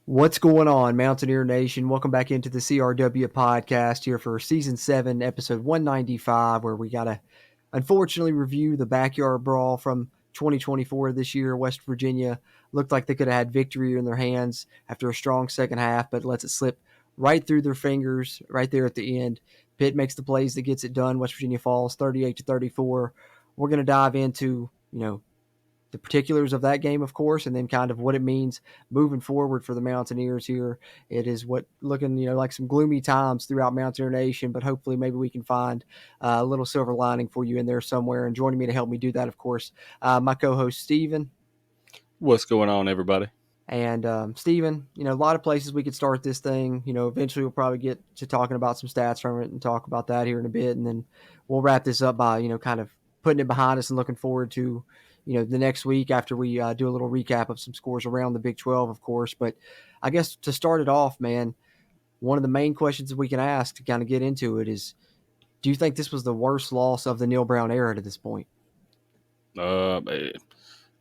What's going on, Mountaineer Nation? Welcome back into the CRW podcast here for season 7, episode 195, where we got to unfortunately review the Backyard Brawl from 2024 this year. West Virginia looked like they could have had victory in their hands after a strong second half, but lets it slip right through their fingers right there at the end. Pitt makes the plays that gets it done. West Virginia falls 38-34. We're going to dive into, the particulars of that game, of course, and then kind of what it means moving forward for the Mountaineers here. It is what looking, like some gloomy times throughout Mountaineer Nation, but hopefully maybe we can find a little silver lining for you in there somewhere. And joining me to help me do that, of course, my co-host, Steven. What's going on, everybody? And Steven, a lot of places we could start this thing. Eventually we'll probably get to talking about some stats from it and talk about that here in a bit. And then we'll wrap this up by, kind of putting it behind us and looking forward to, the next week after we do a little recap of some scores around the Big 12, of course. But I guess to start it off, man, one of the main questions that we can ask to kind of get into it is, do you think this was the worst loss of the Neil Brown era to this point? It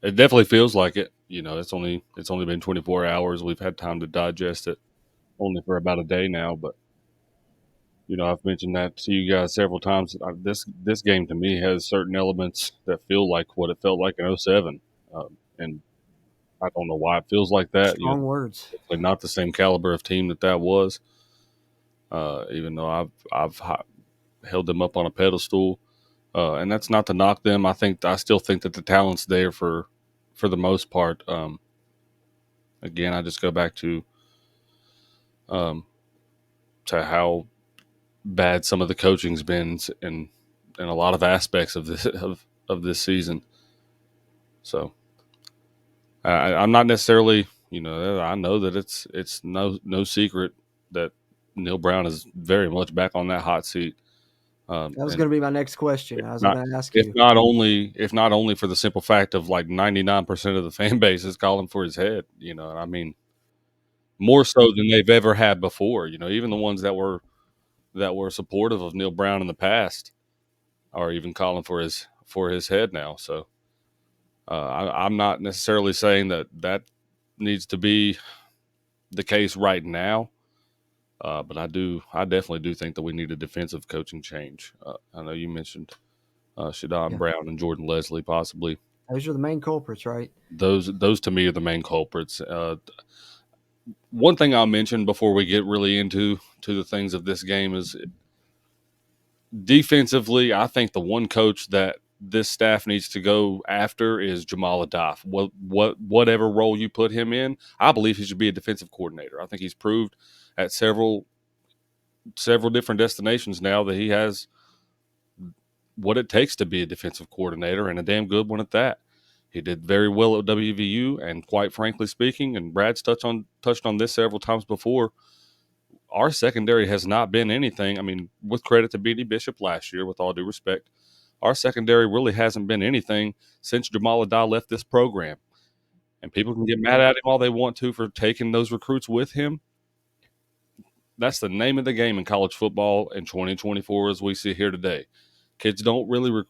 definitely feels like it. It's only been 24 hours. We've had time to digest it, only for about a day now. But I've mentioned that to you guys several times. This game to me has certain elements that feel like what it felt like in '07, and I don't know why it feels like that. Strong words. Definitely not the same caliber of team that was. Even though I've held them up on a pedestal. And that's not to knock them. I still think that the talent's there for the most part. Again, I just go back to how bad some of the coaching's been in a lot of aspects of this season. So I'm not necessarily, I know that it's no secret that Neil Brown is very much back on that hot seat. That was going to be my next question. I was going to ask if you. not only for the simple fact of like 99% of the fan base is calling for his head, I mean, more so than they've ever had before. Even the ones that were supportive of Neil Brown in the past are even calling for his head now. So I'm not necessarily saying that needs to be the case right now. But I definitely do think that we need a defensive coaching change. I know you mentioned Shadon Brown and Jordan Leslie, possibly. Those are the main culprits, right? Those to me are the main culprits. One thing I'll mention before we get really into the things of this game is defensively. I think the one coach that this staff needs to go after is Jamal Adaff. Whatever role you put him in, I believe he should be a defensive coordinator. I think he's proved at several different destinations now that he has what it takes to be a defensive coordinator, and a damn good one at that. He did very well at WVU, and quite frankly speaking, and Brad's touched on this several times before, our secondary has not been anything. I mean, with credit to B.D. Bishop last year, with all due respect, our secondary really hasn't been anything since Jamal Adaff left this program. And people can get mad at him all they want to for taking those recruits with him. That's the name of the game in college football in 2024 as we see here today. Kids don't really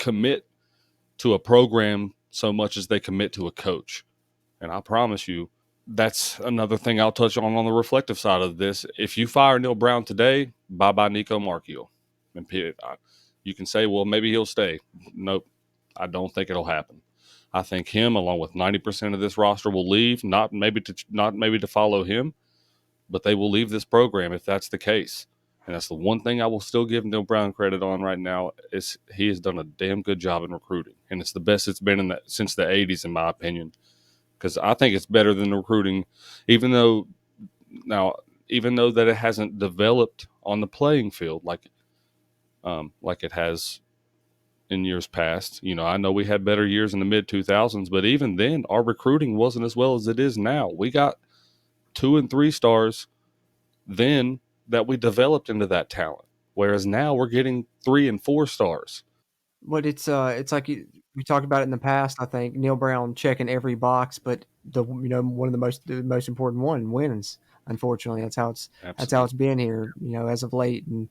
commit to a program so much as they commit to a coach. And I promise you, that's another thing I'll touch on the reflective side of this. If you fire Neil Brown today, bye-bye Nico Marchiol. And you can say, well, maybe he'll stay. Nope, I don't think it'll happen. I think him, along with 90% of this roster, will leave, not maybe to follow him, but they will leave this program if that's the case. And that's the one thing I will still give Neil Brown credit on right now is he has done a damn good job in recruiting. And it's the best it's been since the 80s, in my opinion. Because I think it's better than recruiting, even though that it hasn't developed on the playing field like it has in years past. I know we had better years in the mid-2000s, but even then, our recruiting wasn't as well as it is now. We got 2 and 3 stars then that we developed into that talent, whereas now we're getting 3 and 4 stars. But it's like we talked about it in the past. I think Neil Brown checking every box, but one of the most important one wins. Unfortunately, that's how it's been here, as of late. And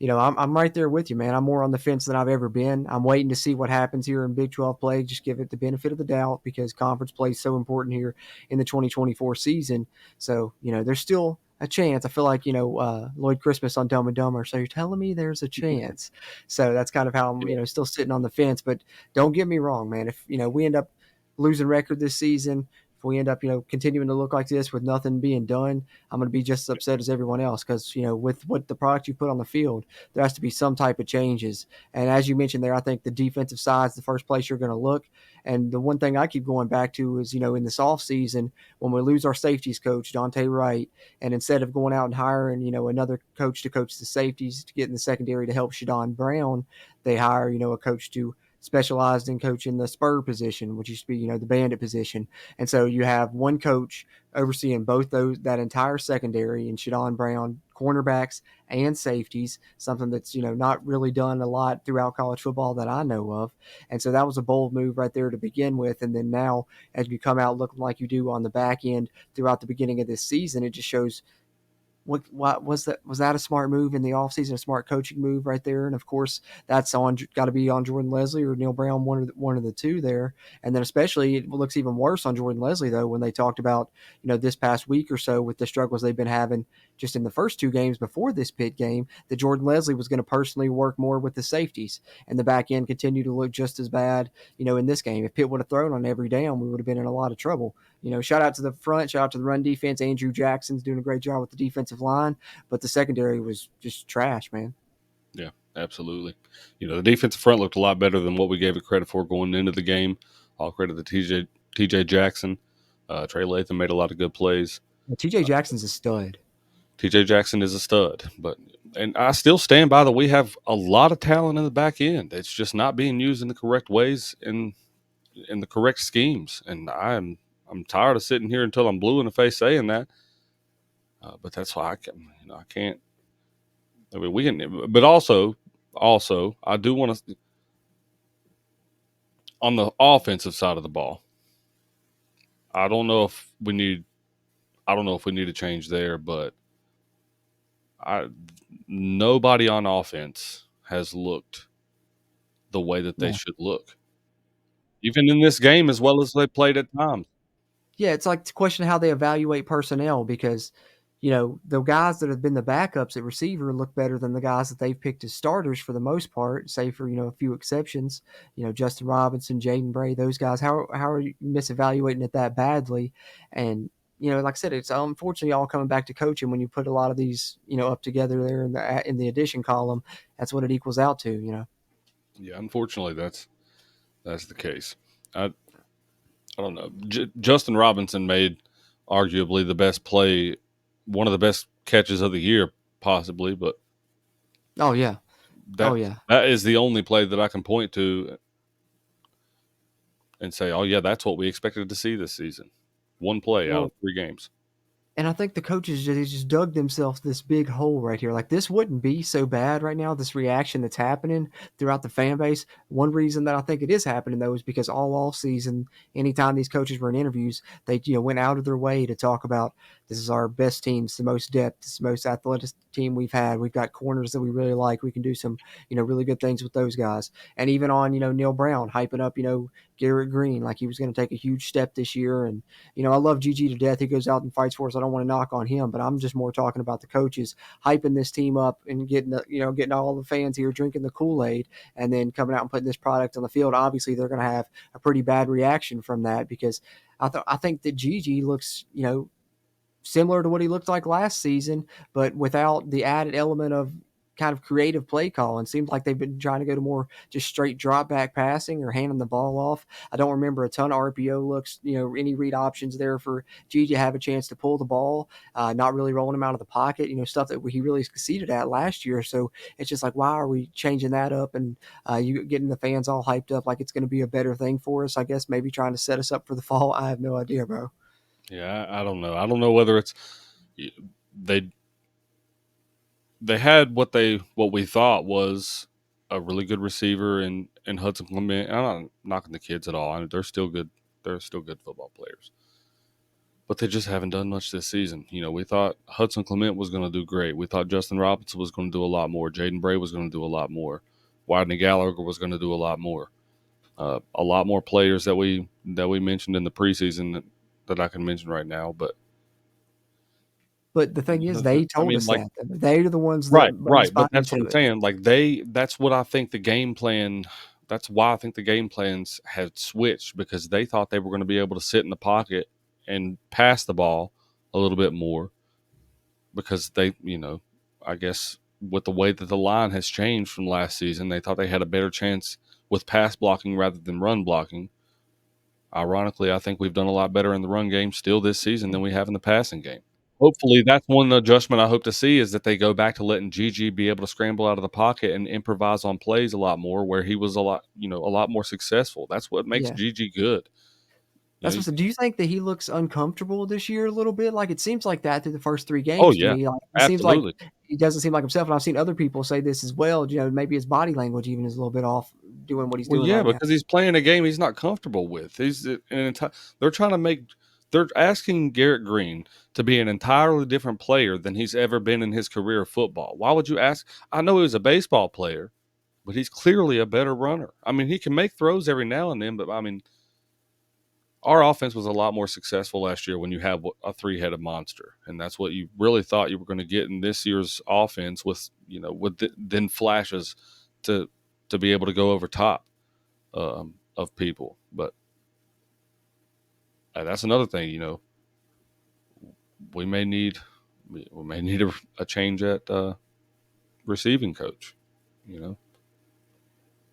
I'm right there with you, man. I'm more on the fence than I've ever been. I'm waiting to see what happens here in Big 12 play. Just give it the benefit of the doubt because conference play is so important here in the 2024 season. So, there's still a chance. I feel like, Lloyd Christmas on Dumb and Dumber. So you're telling me there's a chance. So that's kind of how I'm, Yeah. still sitting on the fence. But don't get me wrong, man. If, we end up losing record this season, if we end up, continuing to look like this with nothing being done, I'm going to be just as upset as everyone else because, with what the product you put on the field, there has to be some type of changes. And as you mentioned there, I think the defensive side is the first place you're going to look. And the one thing I keep going back to is, in this offseason, when we lose our safeties coach, Dante Wright, and instead of going out and hiring, another coach to coach the safeties to get in the secondary to help Shadon Brown, they hire, a coach to specialized in coaching the spur position, which used to be, the bandit position. And so you have one coach overseeing both that entire secondary and Shadon Brown, cornerbacks and safeties, something that's, not really done a lot throughout college football that I know of. And so that was a bold move right there to begin with. And then now, as you come out looking like you do on the back end throughout the beginning of this season, it just shows what was that? Was that a smart move in the offseason, a smart coaching move right there? And of course, that's got to be on Jordan Leslie or Neil Brown, one of the two there. And then especially it looks even worse on Jordan Leslie though when they talked about this past week or so with the struggles they've been having just in the first two games before this Pitt game, that Jordan Leslie was going to personally work more with the safeties and the back end continue to look just as bad. In this game, if Pitt would have thrown on every down, we would have been in a lot of trouble. Shout out to the front, shout out to the run defense. Andrew Jackson's doing a great job with the defensive line, but the secondary was just trash, man. Yeah, absolutely. The defensive front looked a lot better than what we gave it credit for going into the game. All credit to TJ Jackson. Trey Latham made a lot of good plays. TJ Jackson's a stud. TJ Jackson is a stud, and I still stand by that we have a lot of talent in the back end. It's just not being used in the correct ways in the correct schemes. And I'm tired of sitting here until I'm blue in the face saying that. But that's why I can't. I mean, we can, but also, I do want to on the offensive side of the ball. I don't know if we need. I don't know if we need a change there, but I nobody on offense has looked the way that they Yeah. should look, even in this game as well as they played at times. Yeah, it's like to question how they evaluate personnel because, the guys that have been the backups at receiver look better than the guys that they've picked as starters for the most part, save for, a few exceptions. Justin Robinson, Jaden Bray, those guys. How are you misevaluating it that badly? And, like I said, it's unfortunately all coming back to coaching when you put a lot of these, up together there in the addition column. That's what it equals out to. Yeah, unfortunately, that's the case. I I don't know. Justin Robinson made arguably the best play, one of the best catches of the year, possibly. But Oh yeah. Oh that yeah. that is the only play that I can point to and say, "Oh yeah, that's what we expected to see this season." One play out Well, of 3 games. and I think the coaches they just dug themselves this big hole right here. Like this wouldn't be so bad right now. This reaction that's happening throughout the fan base. One reason that I think it is happening though is because all off season, anytime these coaches were in interviews, they went out of their way to talk about this is our best team, it's the most depth, it's the most athletic team we've had. We've got corners that we really like. We can do some really good things with those guys. And even on Neil Brown hyping up Garrett Green like he was going to take a huge step this year and I love GG to death. He goes out and fights for us. I don't want to knock on him, but I'm just more talking about the coaches hyping this team up and getting all the fans here drinking the Kool-Aid and then coming out and putting this product on the field. Obviously, they're going to have a pretty bad reaction from that because I think that GG looks, similar to what he looked like last season, but without the added element of kind of creative play calling. Seems like they've been trying to go to more just straight drop back passing or handing the ball off. I don't remember a ton of RPO looks, any read options there for G to have a chance to pull the ball, not really rolling him out of the pocket, stuff that he really succeeded at last year. So it's just like, why are we changing that up and you getting the fans all hyped up like it's going to be a better thing for us? I guess maybe trying to set us up for the fall. I have no idea, bro. Yeah, I don't know. I don't know whether it's they they had what we thought was a really good receiver in Hudson Clement. I'm not knocking the kids at all. I mean, they're still good. They're still good football players. but they just haven't done much this season. We thought Hudson Clement was going to do great. We thought Justin Robinson was going to do a lot more. Jaden Bray was going to do a lot more. Widney Gallagher was going to do a lot more. A lot more players that we mentioned in the preseason that I can mention right now. But the thing is, they I told mean, us like, that. They're the ones that right. spot But that's what into I'm it. saying. Like that's what I think the game plan. That's why I think the game plans had switched, because they thought they were going to be able to sit in the pocket and pass the ball a little bit more, because I guess with the way that the line has changed from last season, they thought they had a better chance with pass blocking rather than run blocking. Ironically, I think we've done a lot better in the run game still this season than we have in the passing game. Hopefully, that's one adjustment I hope to see, is that they go back to letting Gigi be able to scramble out of the pocket and improvise on plays a lot more, where he was a lot more successful. That's what makes Yeah. Gigi good. That's You know, what. Do you think that he looks uncomfortable this year a little bit? Like, it seems like that through the first 3 oh games to yeah, me. Like, it seems like absolutely. he doesn't seem like himself, and I've seen other people say this as well. Maybe his body language even is a little bit off doing what he's Well, doing yeah, right now. because he's playing a game he's not comfortable with. They're trying to they're asking Garrett Green to be an entirely different player than he's ever been in his career of football. Why would you ask? I know he was a baseball player, but he's clearly a better runner. I mean, he can make throws every now and then, but I mean, our offense was a lot more successful last year when you have a three-headed monster, and that's what you really thought you were going to get in this year's offense, with then flashes to be able to go over top of people. But that's another thing. We may need a change at receiving coach. You know,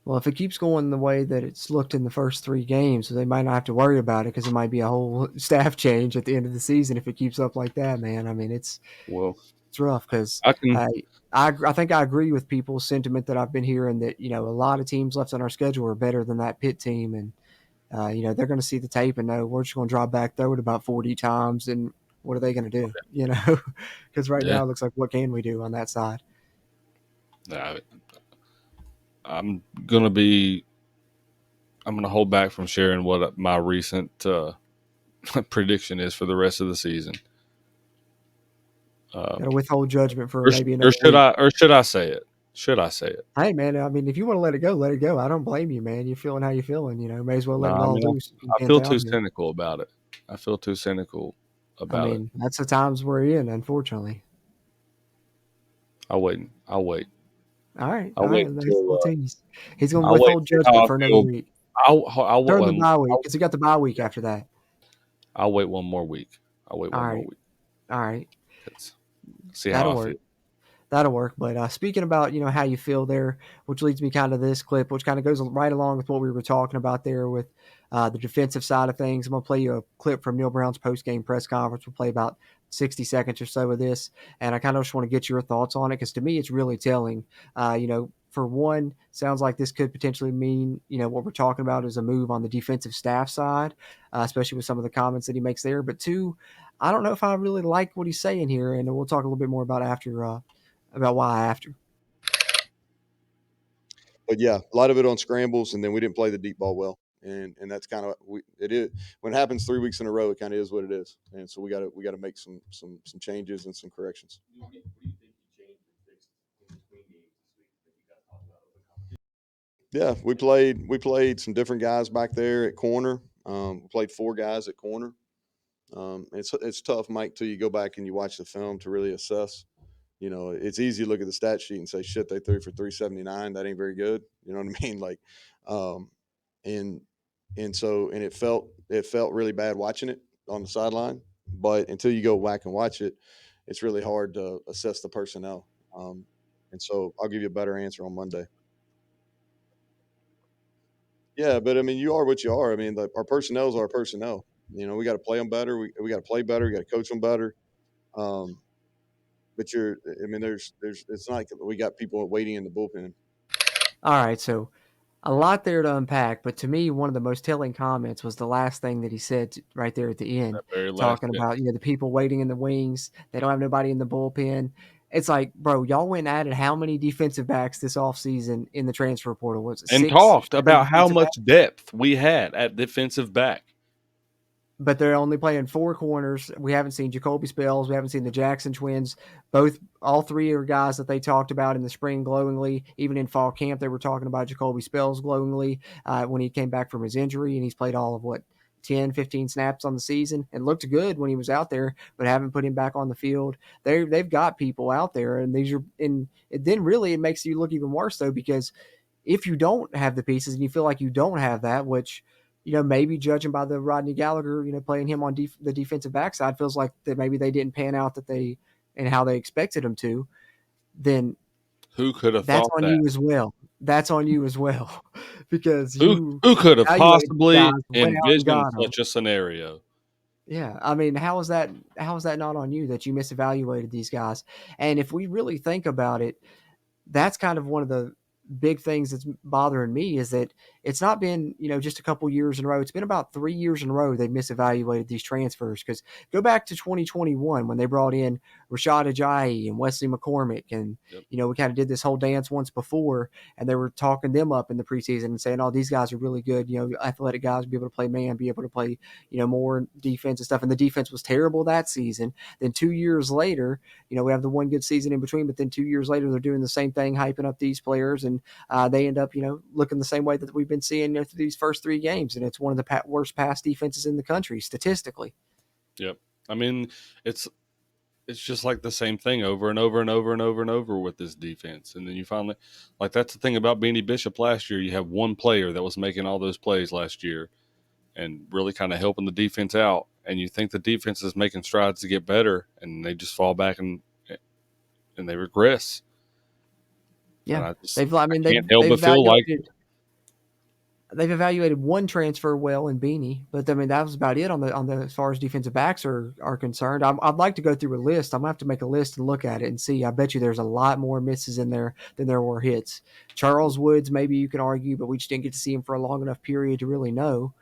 Well, if it keeps going the way that it's looked in the first 3 games, they might not have to worry about it because it might be a whole staff change at the end of the season if it keeps up like that, man. I mean, well, it's rough because I can. I think I agree with people's sentiment that I've been hearing that a lot of teams left on our schedule are better than that Pitt team, and they're going to see the tape and know we're just going to drop back, throw it about 40 times, and what are they going to do? Because right Yeah, now it looks like what can we do on that side? I, I'm gonna be. I'm gonna hold back from sharing what my recent prediction is for the rest of the season. Got to withhold judgment for Or, maybe or another should week. I? Or should I say it? Should I say it? Hey, man, I mean, if you want to let it go, let it go. I don't blame you, man. You're feeling how you're feeling. May as well No, let it I all mean, loose in I feel 10th too out here. cynical about it. I feel too cynical I about it. mean, that's the times we're in, unfortunately. I'll wait. I'll wait. All right, I'll all wait right. Nice until little tease. He's going to I'll wait withhold and see how judgment I for another feel. week I'll during the bye week because you got the bye week yeah, after that. I'll wait one more week. I'll wait All one more right, week. all right. See how That'll I feel. work. That'll work. But speaking about how you feel there, which leads me kind of to this clip, which kind of goes right along with what we were talking about there with the defensive side of things. I'm gonna play you a clip from Neil Brown's post game press conference. We'll play about 60 seconds or so of this, and I kind of just want to get your thoughts on it because to me it's really telling. For one, sounds like this could potentially mean what we're talking about is a move on the defensive staff side, especially with some of the comments that he makes there. But two, I don't know if I really like what he's saying here, and we'll talk a little bit more about after. About why after. But yeah, a lot of it on scrambles, and then we didn't play the deep ball well, and that's kind of it is when it happens 3 weeks in a row. It kind of is what it is, and so we got to make some changes and some corrections. Yeah, we played some different guys back there at corner. We played 4 guys at corner. It's tough, Mike, till you go back and you watch the film to really assess. It's easy to look at the stat sheet and say, shit, they threw for 379. That ain't very good. You know what I mean? Like, um, and it felt really bad watching it on the sideline. But until you go back and watch it, it's really hard to assess the personnel. And so I'll give you a better answer on Monday. Yeah, but I mean, you are what you are. I mean, our personnel is our personnel. We got to play them better. We got to play better. We got to coach them better. Um, but I mean, it's not like we got people waiting in the bullpen. All right, so a lot there to unpack, but to me, one of the most telling comments was the last thing that he said right there at the end, That very last talking bit. about the people waiting in the wings. They don't have nobody in the bullpen. It's like, bro, y'all went and added how many defensive backs this offseason in the transfer portal? Was it And six or talked seven about how defensive much backs? depth we had at defensive back. but they're only playing 4 corners. We haven't seen Jacoby Spells. We haven't seen the Jackson twins. All three are guys that they talked about in the spring glowingly. Even in fall camp, they were talking about Jacoby Spells glowingly when he came back from his injury, and he's played all of 10, 15 snaps on the season and looked good when he was out there, but haven't put him back on the field. They've got people out there, and then really it makes you look even worse though, because if you don't have the pieces and you feel like you don't have that, which, maybe judging by the Rodney Gallagher, playing him on the defensive backside, feels like that maybe they didn't pan out and how they expected them to, then Who could have that's thought on that? you as well. That's on you as well, because Who you could have evaluated guys, possibly went out and envisioned got them. such a scenario? Yeah, I mean, how is that not on you that you misevaluated these guys? And if we really think about it, that's kind of one of the big things that's bothering me, is that it's not been, just a couple years in a row. It's been about 3 years in a row they've misevaluated these transfers. Because go back to 2021 when they brought in Rashad Ajayi and Wesley McCormick, and Yep. we kind of did this whole dance once before, and they were talking them up in the preseason and saying, "Oh, these guys are really good. Athletic guys, be able to play man, be able to play more defense and stuff." And the defense was terrible that season. Then 2 years later, we have the one good season in between, but then 2 years later, they're doing the same thing, hyping up these players, and they end up, looking the same way that we've been seeing through these first 3 games, and it's one of the worst pass defenses in the country statistically. Yep. I mean, it's just like the same thing over and over and over and over and over with this defense. And then you finally, like, that's the thing about Beanie Bishop last year. You have one player that was making all those plays last year and really kind of helping the defense out. And you think the defense is making strides to get better, and they just fall back and they regress. And Yeah, I can't help they've but feel like, evaluated one transfer well in Beanie, but I mean that was about it on the as far as defensive backs are concerned. I'd like to go through a list. I'm gonna have to make a list and look at it and see. I bet you there's a lot more misses in there than there were hits. Charles Woods, maybe you can argue, but we just didn't get to see him for a long enough period to really know.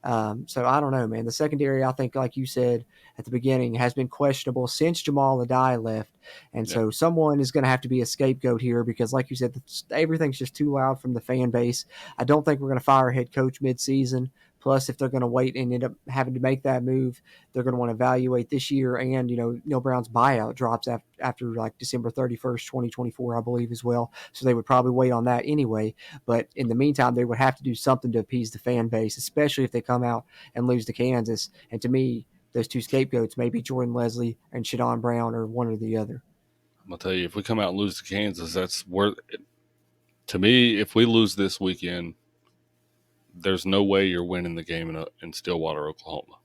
So I don't know, man. The secondary, I think, like you said at the beginning, has been questionable since Jamal Adai left. And yeah, so someone is going to have to be a scapegoat here because, like you said, everything's just too loud from the fan base. I don't think we're going to fire a head coach midseason. Plus, if they're going to wait and end up having to make that move, they're going to want to evaluate this year. And, Neil Brown's buyout drops after like December 31st, 2024, I believe, as well. So they would probably wait on that anyway. But in the meantime, they would have to do something to appease the fan base, especially if they come out and lose to Kansas. And to me, those two scapegoats, maybe Jordan Leslie and Shadon Brown, or one or the other. I'm going to tell you, if we come out and lose to Kansas, that's where, to me, if we lose this weekend, there's no way you're winning the game in Stillwater, Oklahoma.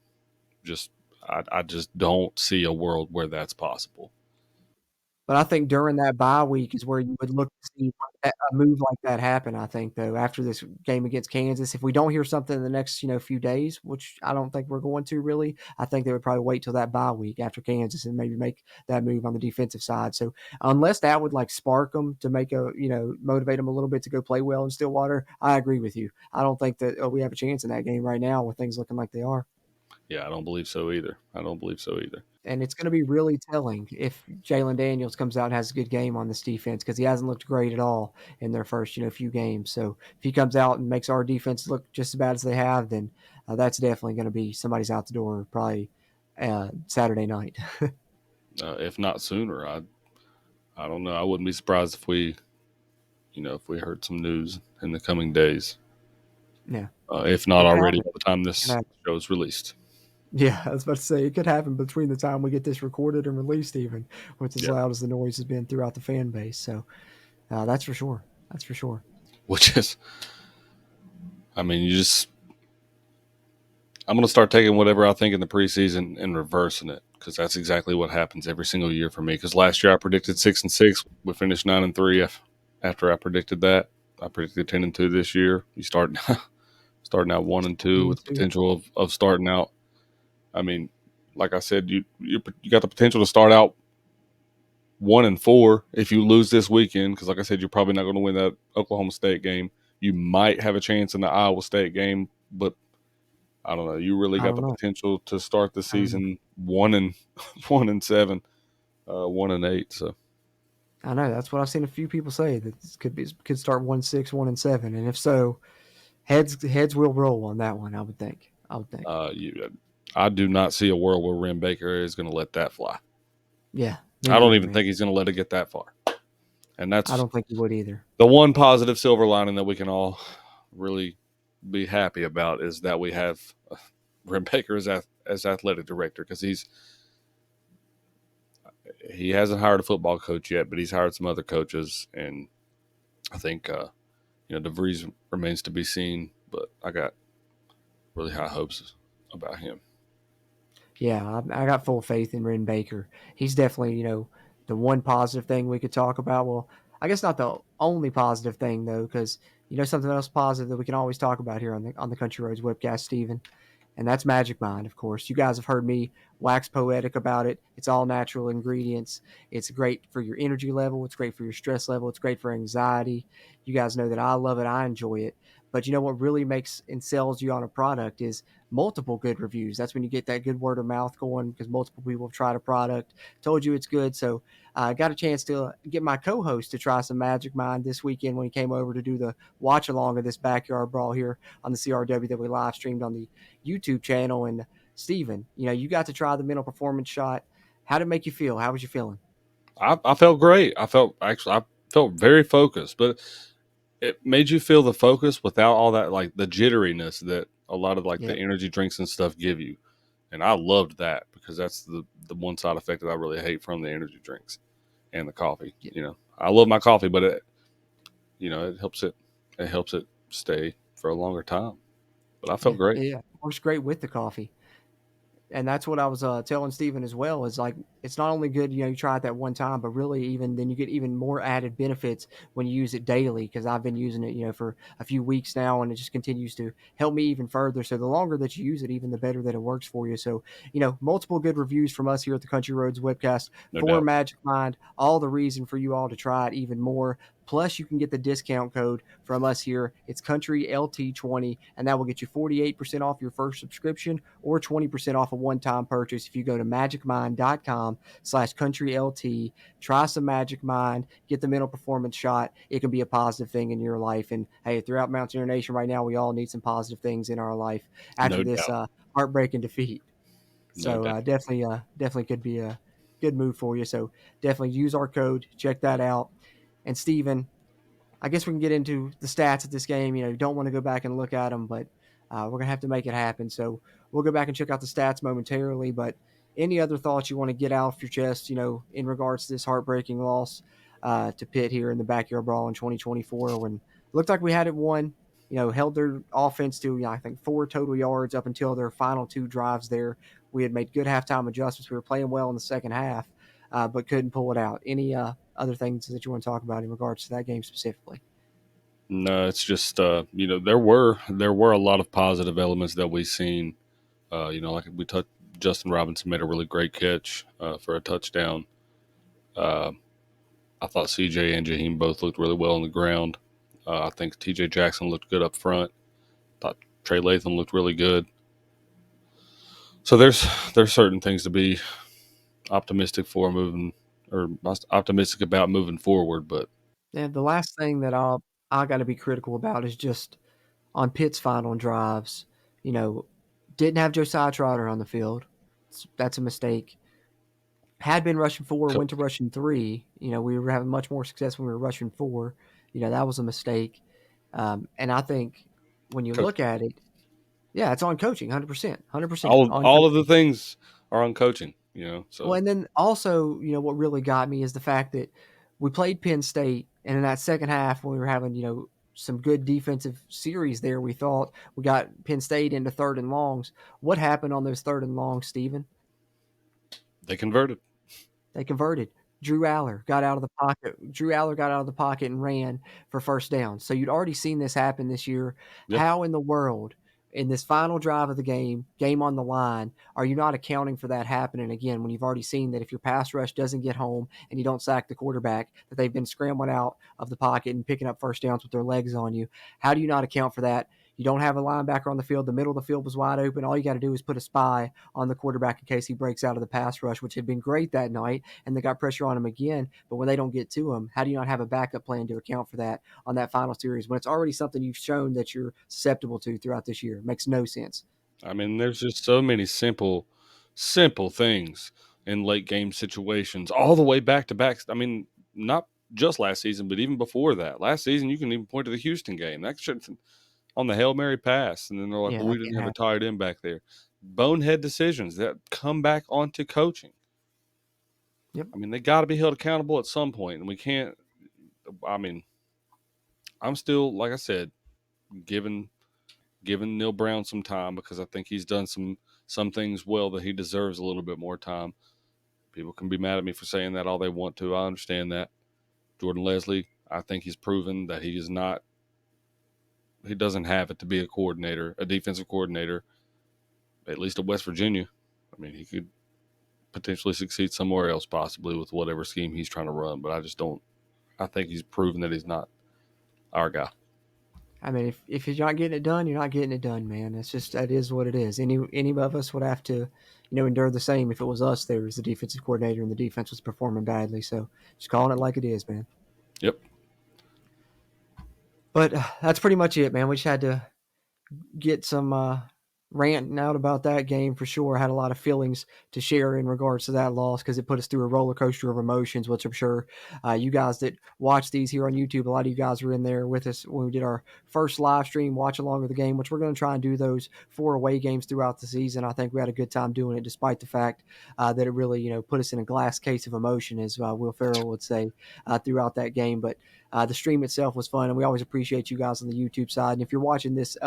I just don't see a world where that's possible. But I think during that bye week is where you would look to see a move like that happen, I think, though, after this game against Kansas. If we don't hear something in the next, few days, which I don't think we're going to really, I think they would probably wait till that bye week after Kansas and maybe make that move on the defensive side. So unless that would like spark them to make motivate them a little bit to go play well in Stillwater, I agree with you. I don't think that we have a chance in that game right now with things looking like they are. Yeah, I don't believe so either. And it's going to be really telling if Jalen Daniels comes out and has a good game on this defense, because he hasn't looked great at all in their first few games. So if he comes out and makes our defense look just as bad as they have, then that's definitely going to be somebody's out the door probably Saturday night. If not sooner, I don't know. I wouldn't be surprised if we heard some news in the coming days. Yeah, if not it could already happen. by the time this show is released. Yeah, I was about to say it could happen between the time we get this recorded and released, even with as loud as the noise has been throughout the fan base. So that's for sure. That's for sure. Which is, I mean, I'm going to start taking whatever I think in the preseason and reversing it, because that's exactly what happens every single year for me. Because last year I predicted 6-6, we finished 9-3. After I predicted that, I predicted 10-2 this year. You starting out 1-2 with the potential of starting out. I mean, like I said, you got the potential to start out 1-4 if you lose this weekend, because like I said, you're probably not going to win that Oklahoma State game. You might have a chance in the Iowa State game, but I don't know. You really got the potential to start the season 1-7, 1-8. So I know that's what I've seen a few people say, that this could start 1-6, 1-7, and if so, heads will roll on that one. I would think. I do not see a world where Ren Baker is going to let that fly. Yeah, me I don't neither, even man. think he's going to let it get that far. And I that's don't think he would either. the one positive silver lining that we can all really be happy about, is that we have Ren Baker as athletic director, because he hasn't hired a football coach yet, but he's hired some other coaches, and I think DeVries remains to be seen, but I got really high hopes about him. Yeah, I got full faith in Ren Baker. He's definitely, the one positive thing we could talk about. Well, I guess not the only positive thing though, because something else positive that we can always talk about here on the Country Roads Webcast, Stephen, and that's Magic Mind, of course. You guys have heard me wax poetic about it. It's all natural ingredients. It's great for your energy level. It's great for your stress level. It's great for anxiety. You guys know that I love it. I enjoy it. But what really makes and sells you on a product is multiple good reviews. That's when you get that good word of mouth going, because multiple people have tried a product, told you it's good. So I got a chance to get my co-host to try some Magic Mind this weekend when he came over to do the watch along of this Backyard Brawl here on the CRW that we live streamed on the YouTube channel. And Steven, you got to try the mental performance shot. How did it make you feel? How was you feeling? I felt great. I felt very focused, but it made you feel the focus without all that, like the jitteriness that a lot of like the Yep. energy drinks and stuff give you. And I loved that, because that's the one side effect that I really hate from the energy drinks and the coffee. Yep. I love my coffee, but it helps it stay for a longer time. But I felt Yeah. great. Yeah. Works great with the coffee. And that's what I was telling Steven as well, is like, it's not only good, you try it that one time, but really even then you get even more added benefits when you use it daily, because I've been using it, for a few weeks now, and it just continues to help me even further. So the longer that you use it, even the better that it works for you. So, multiple good reviews from us here at the Country Roads Webcast No for doubt. Magic Mind, all the reason for you all to try it even more. Plus, you can get the discount code from us here. It's Country LT20, and that will get you 48% off your first subscription, or 20% off a one-time purchase if you go to magicmind.com/countrylt. Try some Magic Mind, get the mental performance shot. It can be a positive thing in your life. And hey, throughout Mountaineer Nation right now, we all need some positive things in our life after No this doubt. heartbreaking defeat. No So doubt. definitely could be a good move for you. So definitely use our code. Check that out. And Steven, I guess we can get into the stats of this game. You don't want to go back and look at them, but we're going to have to make it happen. So we'll go back and check out the stats momentarily. But any other thoughts you want to get off your chest, in regards to this heartbreaking loss to Pitt here in the Backyard Brawl in 2024, when it looked like we had it won, held their offense to, I think 4 total yards up until their final 2 drives there. We had made good halftime adjustments. We were playing well in the second half, but couldn't pull it out. Any other things that you want to talk about in regards to that game specifically? No, it's just there were a lot of positive elements that we seen. Like we touched, Justin Robinson made a really great catch for a touchdown. Uh, I thought CJ and Jaheim both looked really well on the ground. I think TJ Jackson looked good up front. Thought Trey Latham looked really good. So there's certain things to be optimistic for moving, or optimistic about moving forward. But And the last thing that I got to be critical about is just on Pitt's final drives. You know, didn't have Josiah Trotter on the field. That's a mistake. Had been rushing 4, co- went to rushing 3. We were having much more success when we were rushing 4. That was a mistake. And I think when you coach, look at it, yeah, it's on coaching, 100%, 100% on all of coaching. the things are on coaching. Well, So and then also, what really got me is the fact that we played Penn State, and in that second half, when we were having, some good defensive series there, we thought we got Penn State into 3rd and longs. What happened on those 3rd and longs, Steven? they converted. They converted. Drew Aller got out of the pocket. Drew Aller got out of the pocket and ran for first down. So you'd already seen this happen this year. Yeah, How in the world, in this final drive of the game on the line, are you not accounting for that happening again when you've already seen that if your pass rush doesn't get home and you don't sack the quarterback, that they've been scrambling out of the pocket and picking up first downs with their legs on you? How do you not account for that? You don't have a linebacker on the field. The middle of the field was wide open. All you got to do is put a spy on the quarterback in case he breaks out of the pass rush, which had been great that night, and they got pressure on him again. But when they don't get to him, how do you not have a backup plan to account for that on that final series when it's already something you've shown that you're susceptible to throughout this year? It makes no sense. I mean, there's just so many simple things in late game situations, all the way back to back. I mean, not just last season, but even before that. Last season, you can even point to the Houston game. That should on the Hail Mary pass, and then they're like, Yeah, "Well, we that didn't can't have a happen. tight end back there." Bonehead decisions that come back onto coaching. Yep. I mean, they got to be held accountable at some point, and we can't. I mean, I'm still, like I said, giving Neil Brown some time because I think he's done some things well that he deserves a little bit more time. People can be mad at me for saying that all they want to. I understand that. Jordan Leslie, I think he's proven that he is not. He doesn't have it to be a coordinator, a defensive coordinator, at least at West Virginia. I mean, he could potentially succeed somewhere else, possibly with whatever scheme he's trying to run. But I just don't. I think he's proven that he's not our guy. I mean, if you're not getting it done, you're not getting it done, man. It's just that is what it is. Any of us would have to, endure the same if it was us there as the defensive coordinator and the defense was performing badly. So just calling it like it is, man. Yep. But that's pretty much it, man. We just had to get some ranting out about that game for sure. I had a lot of feelings to share in regards to that loss because it put us through a roller coaster of emotions, which I'm sure you guys that watch these here on YouTube, a lot of you guys were in there with us when we did our first live stream watch along with the game, which we're going to try and do those 4 away games throughout the season. I think we had a good time doing it despite the fact that it really, put us in a glass case of emotion, as Will Ferrell would say, throughout that game. But the stream itself was fun, and we always appreciate you guys on the YouTube side. And if you're watching this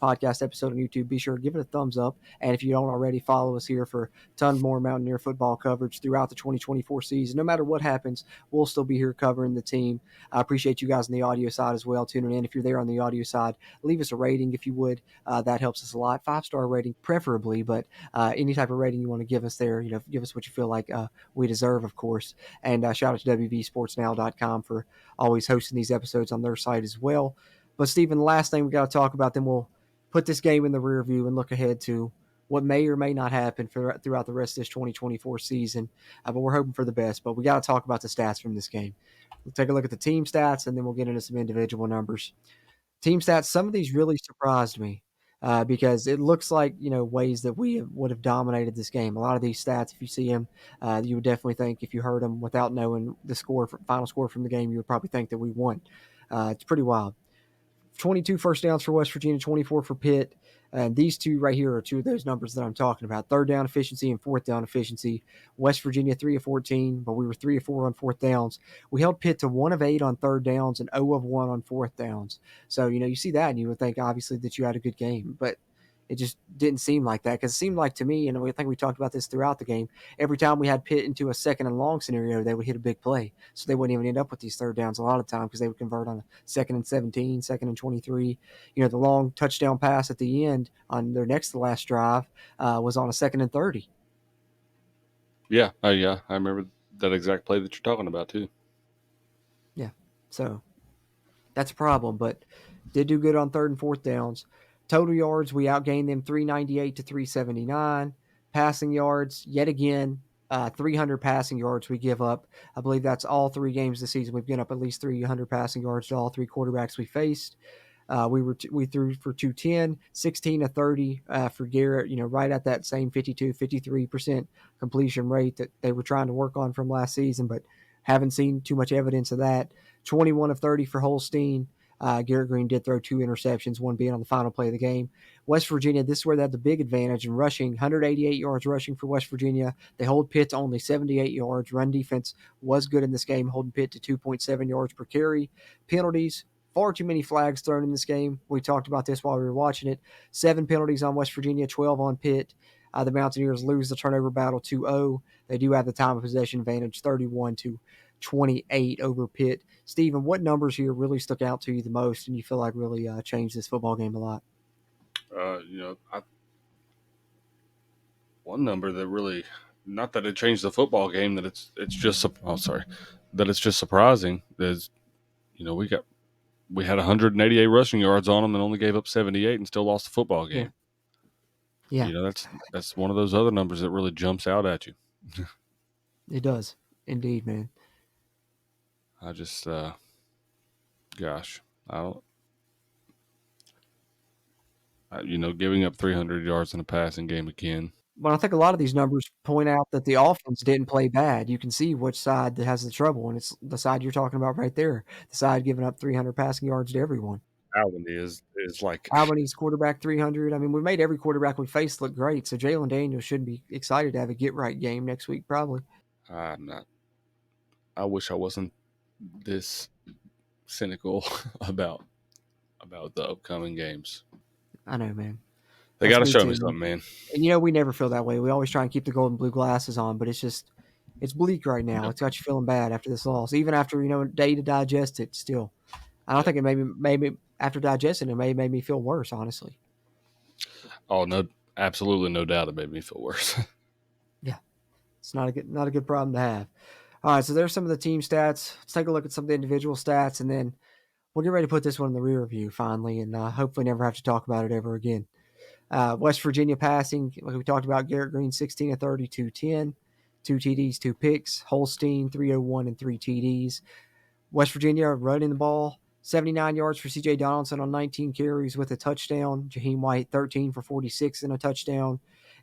podcast episode on YouTube, be sure to give it a thumbs up. And if you don't already, follow us here for a ton more Mountaineer football coverage throughout the 2024 season. No matter what happens, we'll still be here covering the team. I appreciate you guys on the audio side as well, tuning in. If you're there on the audio side, leave us a rating if you would. That helps us a lot. 5-star rating, preferably, but any type of rating you want to give us there, give us what you feel like we deserve, of course. And shout out to WVSportsNow.com for always hosting these episodes on their site as well. But Stephen, the last thing we got to talk about, then we'll put this game in the rear view and look ahead to what may or may not happen throughout the rest of this 2024 season. But we're hoping for the best. But we got to talk about the stats from this game. We'll take a look at the team stats, and then we'll get into some individual numbers. Team stats, some of these really surprised me because it looks like, ways that we would have dominated this game. A lot of these stats, if you see them, you would definitely think, if you heard them without knowing the final score from the game, you would probably think that we won. It's pretty wild. 22 first downs for West Virginia, 24 for Pitt. And these two right here are two of those numbers that I'm talking about. Third down efficiency and fourth down efficiency. West Virginia 3 of 14, but we were 3 of 4 on fourth downs. We held Pitt to 1 of 8 on third downs and 0 of 1 on fourth downs. So, you see that and you would think obviously that you had a good game, but it just didn't seem like that, because it seemed like to me, and I think we talked about this throughout the game, every time we had Pitt into a second and long scenario, they would hit a big play. So they wouldn't even end up with these third downs a lot of the time because they would convert on a 2nd and 17, 2nd and 23. The long touchdown pass at the end on their next to last drive was on a 2nd and 30. Yeah. Yeah. I remember that exact play that you're talking about too. Yeah. So that's a problem, but did do good on third and fourth downs. Total yards, we outgained them 398 to 379. Passing yards, yet again, 300 passing yards we give up. I believe that's all 3 games this season. We've given up at least 300 passing yards to all 3 quarterbacks we faced. We threw for 210, 16 to 30 for Garrett, right at that same 53% completion rate that they were trying to work on from last season, but haven't seen too much evidence of that. 21 of 30 for Holstein. Garrett Green did throw 2 interceptions, one being on the final play of the game. West Virginia, this is where they had the big advantage in rushing. 188 yards rushing for West Virginia. They hold Pitt to only 78 yards. Run defense was good in this game, holding Pitt to 2.7 yards per carry. Penalties, far too many flags thrown in this game. We talked about this while we were watching it. 7 penalties on West Virginia, 12 on Pitt. The Mountaineers lose the turnover battle 2-0. They do have the time of possession advantage, 31 to 28 over Pitt. Stephen, what numbers here really stuck out to you the most and you feel like really changed this football game a lot? One number that really, not that it changed the football game, that it's just that it's just surprising is, we had 188 rushing yards on them and only gave up 78 and still lost the football game. Yeah. That's one of those other numbers that really jumps out at you. It does. Indeed, man. I just, gosh, I don't. Giving up 300 yards in a passing game again. But I think a lot of these numbers point out that the offense didn't play bad. You can see which side that has the trouble, and it's the side you're talking about right there. The side giving up 300 passing yards to everyone. Albany is like Albany's quarterback 300. I mean, we made every quarterback we faced look great. So Jalen Daniels should be excited to have a get right game next week, probably. I'm not. I wish I wasn't this cynical about the upcoming games. I know, man. They That's got to me show too. me something, man. And we never feel that way. We always try and keep the gold and blue glasses on, but it's bleak right now. Yeah. It's got you feeling bad after this loss, even after a day to digest it. Still, I don't think it maybe after digesting it made me feel worse. Honestly. Oh no, absolutely no doubt it made me feel worse. Yeah, it's not a good problem to have. All right, so there's some of the team stats. Let's take a look at some of the individual stats, and then we'll get ready to put this one in the rear view finally, and hopefully never have to talk about it ever again. West Virginia passing, like we talked about, Garrett Green 16 of 30, 210, 2 TDs, 2 picks. Holstein 301 and 3 TDs. West Virginia running the ball, 79 yards for C.J. Donaldson on 19 carries with a touchdown. Jaheim White 13 for 46 and a touchdown.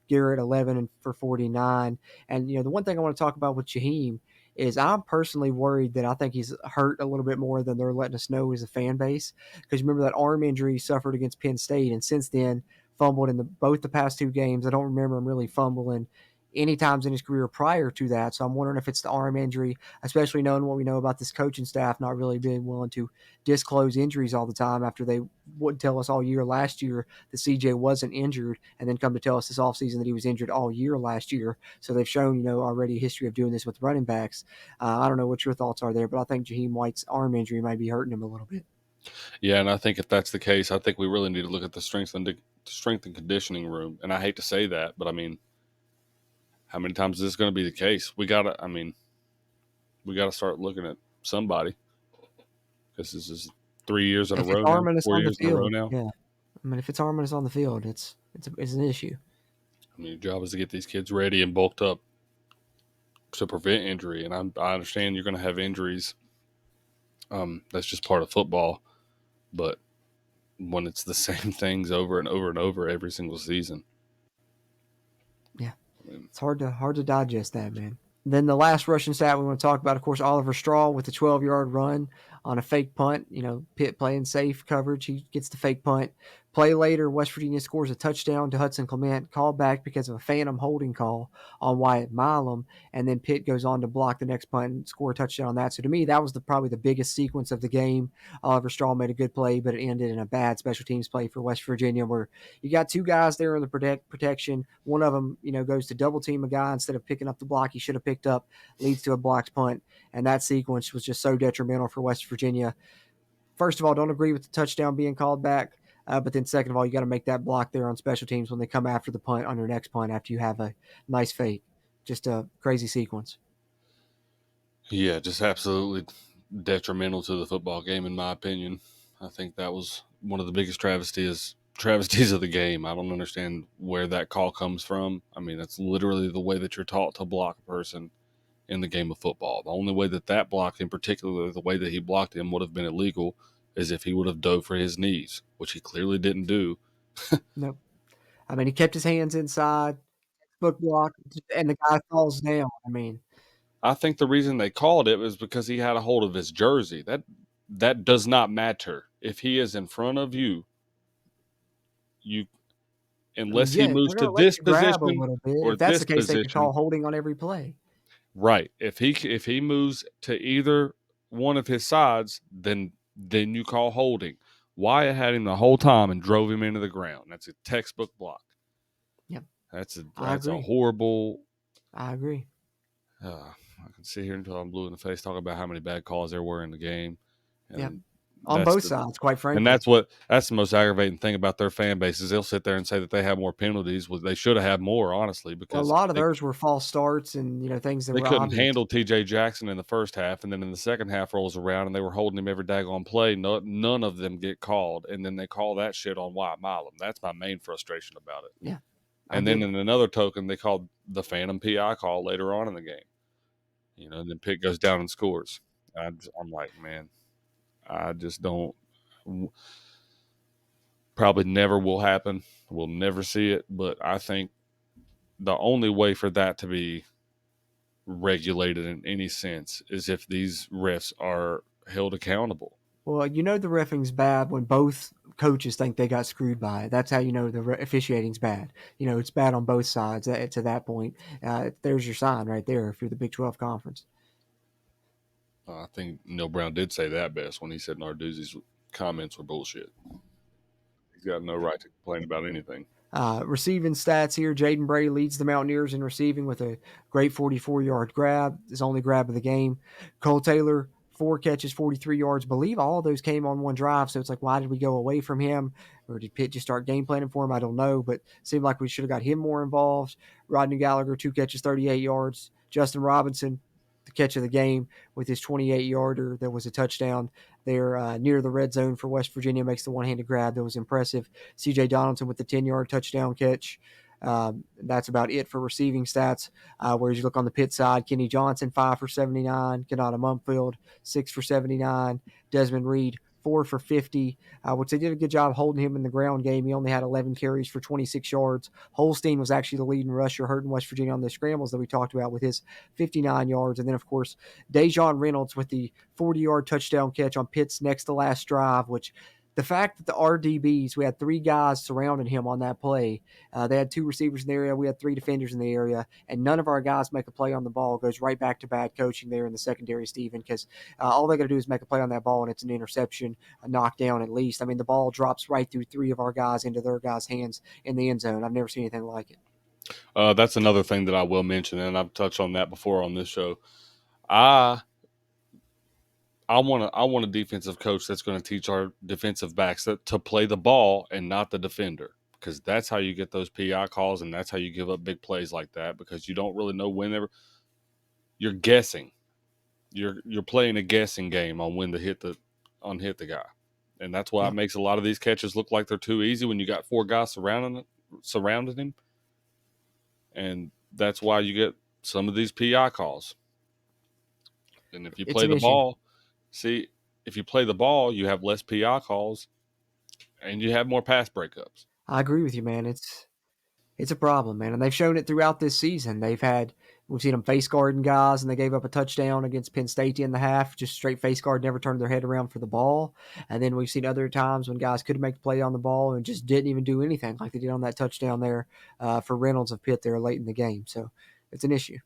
Garrett 11 for 49. And the one thing I want to talk about with Jaheim is I'm personally worried that I think he's hurt a little bit more than they're letting us know as a fan base. Because remember that arm injury he suffered against Penn State, and since then fumbled in both the past 2 games. I don't remember him really fumbling any times in his career prior to that. So I'm wondering if it's the arm injury, especially knowing what we know about this coaching staff not really being willing to disclose injuries all the time after they would tell us all year last year that CJ wasn't injured and then come to tell us this offseason that he was injured all year last year. So they've shown, already a history of doing this with running backs. I don't know what your thoughts are there, but I think Jaheim White's arm injury might be hurting him a little bit. Yeah, and I think if that's the case, I think we really need to look at the strength and conditioning room. And I hate to say that, but I mean, how many times is this going to be the case? We gotta start looking at somebody. This is 3 years in a If it's row now, Armin is 4 on the years in a row field, now. yeah. I mean, if it's Armin is on the field, it's an issue. I mean, your job is to get these kids ready and bulked up to prevent injury. And I understand you're going to have injuries. That's just part of football. But when it's the same things over and over and over every single season, Yeah, I mean, it's hard to digest that, man. Then the last rushing stat we want to talk about, of course, Oliver Straw with a 12-yard run on a fake punt. Pitt playing safe coverage. He gets the fake punt. Play later, West Virginia scores a touchdown to Hudson Clement, called back because of a phantom holding call on Wyatt Milam, and then Pitt goes on to block the next punt and score a touchdown on that. So to me, that was probably the biggest sequence of the game. Oliver Straw made a good play, but it ended in a bad special teams play for West Virginia, where you got 2 guys there in the protection. One of them, goes to double team a guy instead of picking up the block he should have picked up, leads to a blocked punt, and that sequence was just so detrimental for West Virginia. First of all, don't agree with the touchdown being called back. But then second of all, you got to make that block there on special teams when they come after the punt on your next punt after you have a nice fake. Just a crazy sequence. yeah, just absolutely detrimental to the football game, in my opinion. I think that was one of the biggest travesties of the game. I don't understand where that call comes from. I mean, that's literally the way that you're taught to block a person in the game of football. The only way that block, in particular, the way that he blocked him, would have been illegal is if he would have dove for his knees, which he clearly didn't do. Nope. I mean, he kept his hands inside, book block, and the guy falls down. I mean, I think the reason they called it was because he had a hold of his jersey. That does not matter. If he is in front of you, unless he yeah, moves they're to going to let this you grab a position little bit. or If that's this the case, they could call position, holding on every play. right? If he moves to either one of his sides, then you call holding. Wyatt had him the whole time and drove him into the ground. That's a textbook block. Yep, That's I a agree. horrible. I agree. I can sit here until I'm blue in the face talking about how many bad calls there were in the game, Yep, and on both sides, quite frankly. that's the most aggravating thing about their fan base is they'll sit there and say that they have more penalties. Well, they should have had more, honestly, Well, a because lot of those were false starts and things that they were couldn't obvious. handle T.J. Jackson in the first half, and then in the second half rolls around and they were holding him every daggone play. None of them get called, and then they call that shit on Wyatt Milam. That's my main frustration about it. Yeah, I And get then it. in another token, they called the phantom PI call later on in the game. And then Pitt goes down and scores. I'm like, man, I just don't. Probably never will happen. We'll never see it. But I think the only way for that to be regulated in any sense is if these refs are held accountable. Well, you know the reffing's bad when both coaches think they got screwed by it. That's how you know the officiating's bad. You know, it's bad on both sides to that point. There's your sign right there if you're the Big 12 Conference. I think Neil Brown did say that best when he said Narduzzi's comments were bullshit. He's got no right to complain about anything. Receiving stats here, Jaden Bray leads the Mountaineers in receiving with a great 44-yard grab, his only grab of the game. Cole Taylor, 4 catches, 43 yards. Believe all of those came on one drive, so it's like, why did we go away from him? Or did Pitt just start game planning for him? I don't know, but seemed like we should have got him more involved. Rodney Gallagher, 2 catches, 38 yards. Justin Robinson, the catch of the game with his 28-yarder that was a touchdown there near the red zone for West Virginia, makes the one-handed grab. That was impressive. C.J. Donaldson with the 10-yard touchdown catch. That's about it for receiving stats. Whereas you look on the Pitt side, Kenny Johnson, 5 for 79. Kanata Mumfield, 6 for 79. Desmond Reed, 4 for 50, which they did a good job holding him in the ground game. He only had 11 carries for 26 yards. Holstein was actually the leading rusher, hurting West Virginia on the scrambles that we talked about with his 59 yards. And then, of course, Dejon Reynolds with the 40-yard touchdown catch on Pitt's next to last drive, which the fact that the RDBs, we had 3 guys surrounding him on that play. They had 2 receivers in the area. We had 3 defenders in the area, and none of our guys make a play on the ball. It goes right back to bad coaching there in the secondary, Stephen, because all they got to do is make a play on that ball, and it's an interception, a knockdown at least. I mean, the ball drops right through 3 of our guys into their guys' hands in the end zone. I've never seen anything like it. That's another thing that I will mention, and I've touched on that before on this show. I want a defensive coach that's going to teach our defensive backs to play the ball and not the defender, because that's how you get those PI calls, and that's how you give up big plays like that, because you don't really know whenever you're guessing. You're playing a guessing game on when to hit the guy, and that's why Yeah. it makes a lot of these catches look like they're too easy when you got 4 guys surrounding him, and that's why you get some of these PI calls. And if you It's play an the issue. ball, if you play the ball, you have less PI calls and you have more pass breakups. I agree with you, man. It's a problem, man, and they've shown it throughout this season. We've seen them face guarding guys, and they gave up a touchdown against Penn State in the half, just straight face guard, never turned their head around for the ball. And then we've seen other times when guys could make the play on the ball and just didn't even do anything, like they did on that touchdown there for Reynolds of Pitt there late in the game. So it's an issue.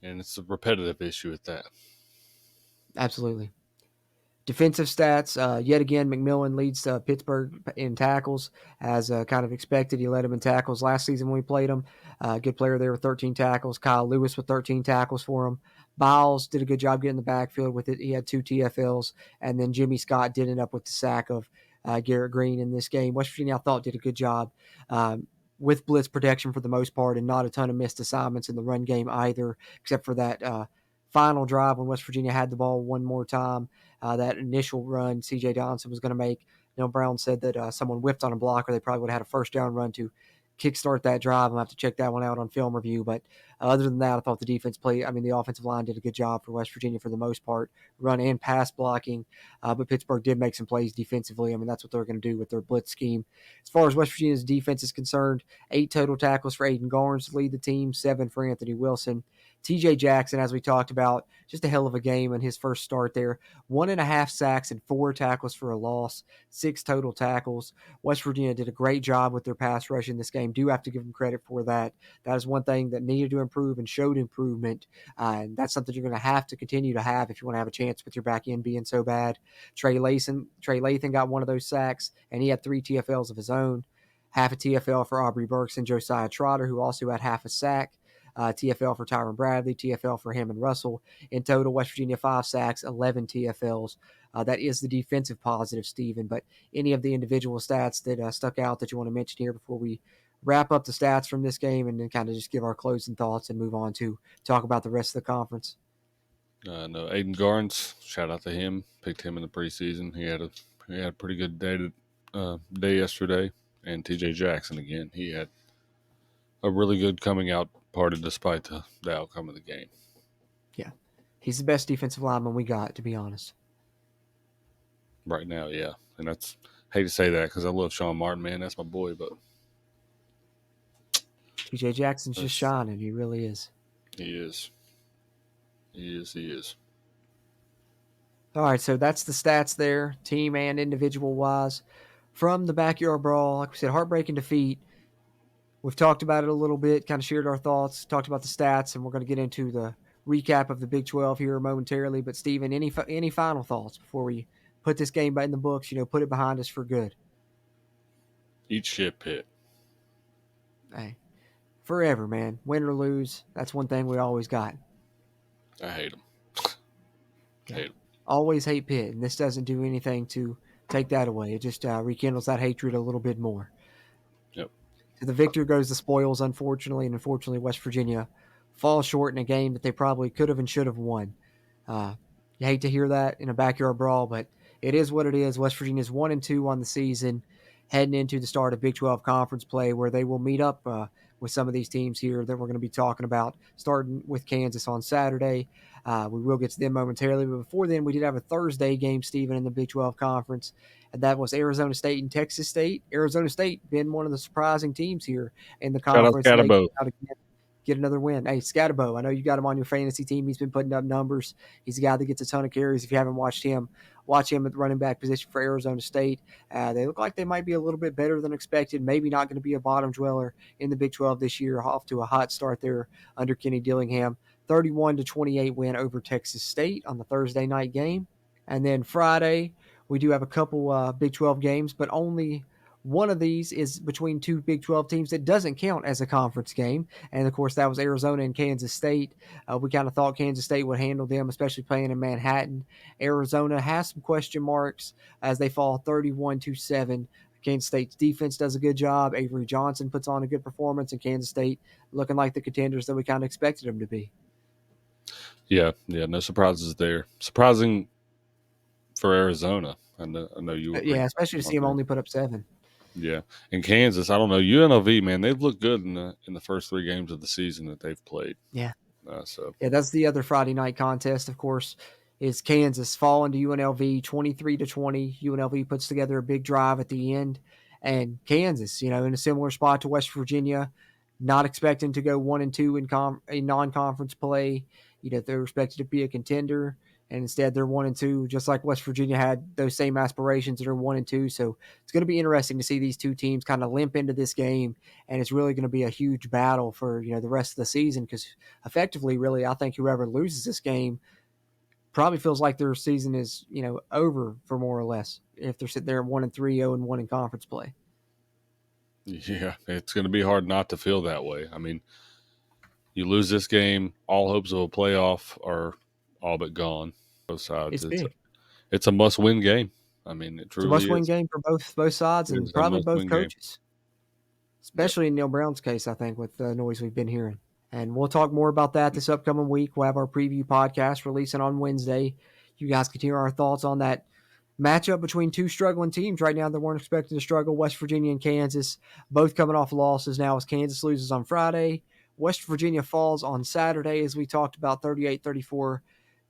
And it's a repetitive issue at that. Absolutely. Defensive stats, yet again, McMillan leads Pittsburgh in tackles, as kind of expected. He led him in tackles last season when we played him. Good player there with 13 tackles. Kyle Lewis with 13 tackles for him. Biles did a good job getting the backfield with it. He had 2 TFLs. And then Jimmy Scott did end up with the sack of Garrett Green in this game. West Virginia, I thought, did a good job with blitz protection for the most part, and not a ton of missed assignments in the run game either, except for that final drive when West Virginia had the ball one more time. That initial run C.J. Donaldson was going to make. Neil Brown said that someone whiffed on a blocker. They probably would have had a first down run to kickstart that drive. I'll have to check that one out on film review. But other than that, I thought the offensive line did a good job for West Virginia for the most part, run and pass blocking. But Pittsburgh did make some plays defensively. I mean, that's what they're going to do with their blitz scheme. As far as West Virginia's defense is concerned, 8 total tackles for Aiden Garnes to lead the team, 7 for Anthony Wilson. TJ Jackson, as we talked about, just a hell of a game in his first start there. 1.5 sacks and 4 tackles for a loss, 6 total tackles. West Virginia did a great job with their pass rush in this game. Do have to give them credit for that. That is one thing that needed to improve and showed improvement. And that's something you're going to have to continue to have if you want to have a chance with your back end being so bad. Trey Lathan got one of those sacks, and he had 3 TFLs of his own. Half a TFL for Aubrey Burks and Josiah Trotter, who also had half a sack. TFL for Tyron Bradley, TFL for Hammond Russell. In total, West Virginia 5 sacks, 11 TFLs. That is the defensive positive, Stephen. But any of the individual stats that stuck out that you want to mention here before we wrap up the stats from this game and then kind of just give our closing thoughts and move on to talk about the rest of the conference? No, Aiden Garnes, shout out to him. Picked him in the preseason. He had a pretty good day yesterday. And TJ Jackson again. He had a really good coming out party despite the outcome of the game. Yeah. He's the best defensive lineman we got, to be honest. right now. Yeah, and that's hate to say that because I love Sean Martin, man. That's my boy, but TJ Jackson's just that's, shining. He really is. he is. He is. He is. All right, so that's the stats there, team and individual wise. From the Backyard Brawl, like we said, heartbreaking defeat. We've talked about it a little bit, kind of shared our thoughts, talked about the stats, and we're going to get into the recap of the Big 12 here momentarily. But, Steven, any final thoughts before we put this game in the books, put it behind us for good? Eat shit, Pitt. Hey, forever, man. Win or lose, that's one thing we always got. I hate him. Yeah. Hate him. Always hate Pitt, and this doesn't do anything to take that away. It just rekindles that hatred a little bit more. Yep. So the victor goes the spoils, unfortunately, and unfortunately West Virginia falls short in a game that they probably could have and should have won. You hate to hear that in a backyard brawl, but it is what it is. West Virginia's 1-2 on the season, heading into the start of Big 12 conference play, where they will meet up with some of these teams here that we're going to be talking about, starting with Kansas on Saturday. We will get to them momentarily, but before then, we did have a Thursday game, Stephen, in the Big 12 conference, and that was Arizona State and Texas State. Arizona State been one of the surprising teams here in the Shout out conference, and they Scatabo. get another win. Hey, Scatabo, I know you got him on your fantasy team. He's been putting up numbers. He's a guy that gets a ton of carries. If you haven't watched him, watch him at the running back position for Arizona State. They look like they might be a little bit better than expected. Maybe not going to be a bottom dweller in the Big 12 this year. Off to a hot start there under Kenny Dillingham. 31-28 win over Texas State on the Thursday night game. And then Friday, we do have a couple Big 12 games, but only one of these is between two Big 12 teams that doesn't count as a conference game. And, of course, that was Arizona and Kansas State. We kind of thought Kansas State would handle them, especially playing in Manhattan. Arizona has some question marks as they fall 31-7. Kansas State's defense does a good job. Avery Johnson puts on a good performance, and Kansas State looking like the contenders that we kind of expected them to be. Yeah, no surprises there. Surprising for Arizona. I know you agree. Yeah, especially to see them only put up 7. Yeah, in Kansas, I don't know. UNLV, man, they've looked good in the first 3 games of the season that they've played. Yeah. So Yeah, that's the other Friday night contest, of course, is Kansas falling to UNLV 23-20. UNLV puts together a big drive at the end. And Kansas, in a similar spot to West Virginia, not expecting to go 1-2 in non-conference play. They're expected to be a contender. And instead, they're 1-2, just like West Virginia had those same aspirations that are 1-2. So it's going to be interesting to see these two teams kind of limp into this game, and it's really going to be a huge battle for the rest of the season because effectively, really, I think whoever loses this game probably feels like their season is over for more or less if they're sitting there at 1-3, 0-1 in conference play. yeah, it's going to be hard not to feel that way. I mean, you lose this game, all hopes of a playoff are all but gone. Both sides. It's big. It's a must-win game. I mean, it truly it's a must-win game for both sides and probably both coaches, especially in Neil Brown's case, I think, with the noise we've been hearing. And we'll talk more about that this upcoming week. We'll have our preview podcast releasing on Wednesday. You guys can hear our thoughts on that matchup between two struggling teams right now that weren't expected to struggle, West Virginia and Kansas, both coming off losses now as Kansas loses on Friday. West Virginia falls on Saturday, as we talked about, 38-34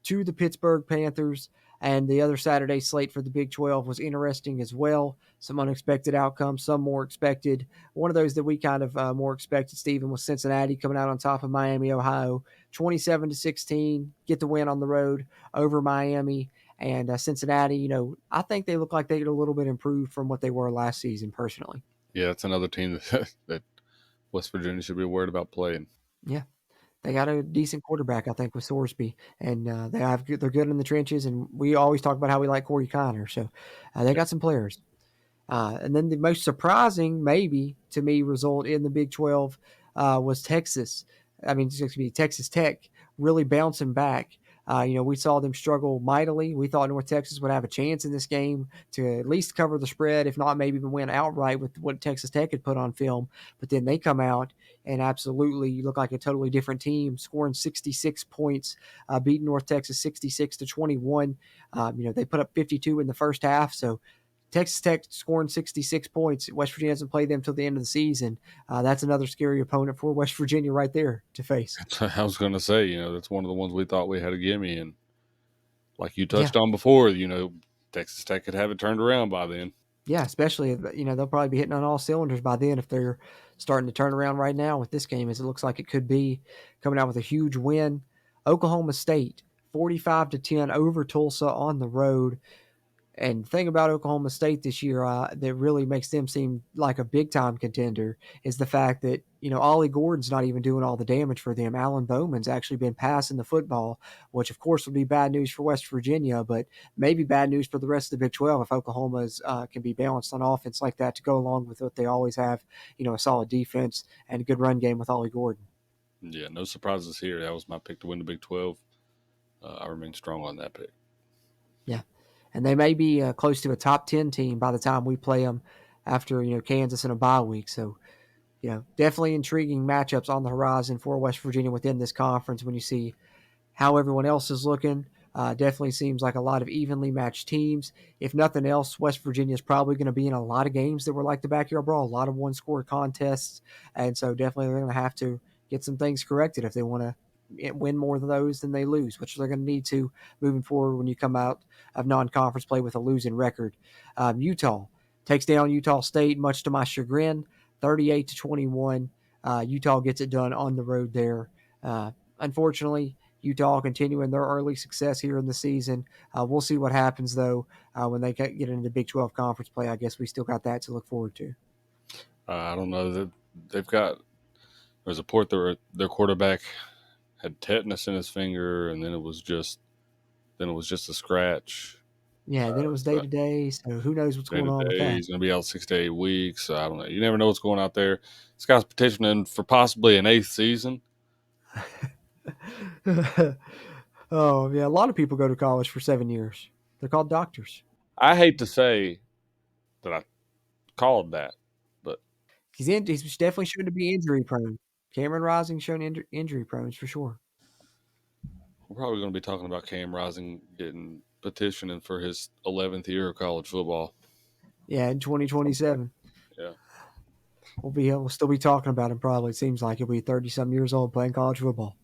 to the Pittsburgh Panthers. And the other Saturday slate for the Big 12 was interesting as well. Some unexpected outcomes, some more expected. One of those that we kind of more expected, Stephen, was Cincinnati coming out on top of Miami, Ohio, 27-16, get the win on the road over Miami. And Cincinnati, I think they look like they get a little bit improved from what they were last season, personally. Yeah, it's another team that West Virginia should be worried about playing. Yeah. They got a decent quarterback, I think, with Sorsby, and they're good in the trenches. And we always talk about how we like Corey Connor, so they got some players. And then the most surprising, maybe to me, result in the Big 12 was Texas. Texas Tech really bouncing back. We saw them struggle mightily. We thought North Texas would have a chance in this game to at least cover the spread, if not maybe even win outright with what Texas Tech had put on film. But then they come out and absolutely look like a totally different team, scoring 66 points, beating North Texas 66-21. They put up 52 in the first half, so Texas Tech scoring 66 points. West Virginia doesn't play them until the end of the season. That's another scary opponent for West Virginia right there to face. I was going to say, that's one of the ones we thought we had a gimme. And like you touched on before, Texas Tech could have it turned around by then. Yeah, especially they'll probably be hitting on all cylinders by then if they're starting to turn around right now with this game, as it looks like it could be, coming out with a huge win. Oklahoma State 45-10 over Tulsa on the road. And the thing about Oklahoma State this year that really makes them seem like a big time contender is the fact that, Ollie Gordon's not even doing all the damage for them. Alan Bowman's actually been passing the football, which of course would be bad news for West Virginia, but maybe bad news for the rest of the Big 12 if Oklahoma's can be balanced on offense like that to go along with what they always have, a solid defense and a good run game with Ollie Gordon. Yeah, no surprises here. That was my pick to win the Big 12. I remain strong on that pick. Yeah. And they may be close to a top 10 team by the time we play them after, Kansas in a bye week. So, definitely intriguing matchups on the horizon for West Virginia within this conference when you see how everyone else is looking. Definitely seems like a lot of evenly matched teams. If nothing else, West Virginia is probably going to be in a lot of games that were like the Backyard Brawl, a lot of one-score contests. And so definitely they're going to have to get some things corrected if they want to win more of those than they lose, which they're going to need to moving forward when you come out of non-conference play with a losing record. Utah takes down Utah State, much to my chagrin, 38-21. Utah gets it done on the road there. Unfortunately, Utah continuing their early success here in the season. We'll see what happens, though, when they get into the Big 12 conference play. I guess we still got that to look forward to. I don't know. They've got – there's a report that their quarterback had tetanus in his finger, and then it was just a scratch. Yeah, then it was day to day, so who knows what's going on with that. He's going to be out 6 to 8 weeks. So I don't know. You never know what's going out there. This guy's petitioning for possibly an 8th season. Oh, yeah, a lot of people go to college for 7 years. They're called doctors. I hate to say that I called that, but He's definitely shown to be injury prone. Cameron Rising shown injury prone for sure. we're probably going to be talking about Cam Rising getting petitioning for his 11th year of college football. Yeah, in 2027. Yeah. We'll still be talking about him probably. It seems like he'll be 30-some years old playing college football.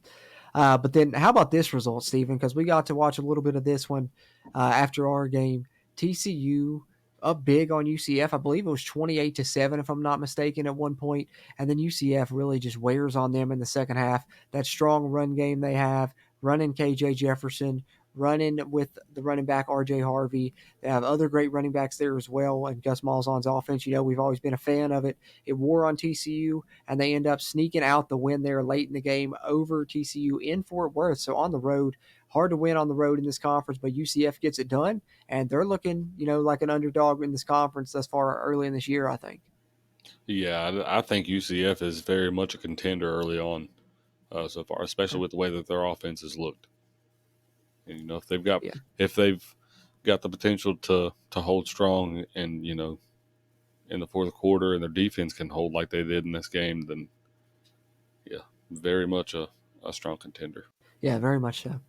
But then how about this result, Stephen? Because we got to watch a little bit of this one after our game. TCU up big on UCF. I believe it was 28-7, if I'm not mistaken, at one point. And then UCF really just wears on them in the second half. That strong run game they have, running KJ Jefferson, running with the running back RJ Harvey. They have other great running backs there as well. And Gus Malzahn's offense, we've always been a fan of it. It wore on TCU, and they end up sneaking out the win there late in the game over TCU in Fort Worth. So on the road, hard to win on the road in this conference, but UCF gets it done, and they're looking, like an underdog in this conference thus far early in this year, I think. Yeah, I think UCF is very much a contender early on so far, especially with the way that their offense has looked. And, if they've got the potential to hold strong and in the fourth quarter, and their defense can hold like they did in this game, then yeah, very much a strong contender. Yeah, very much so.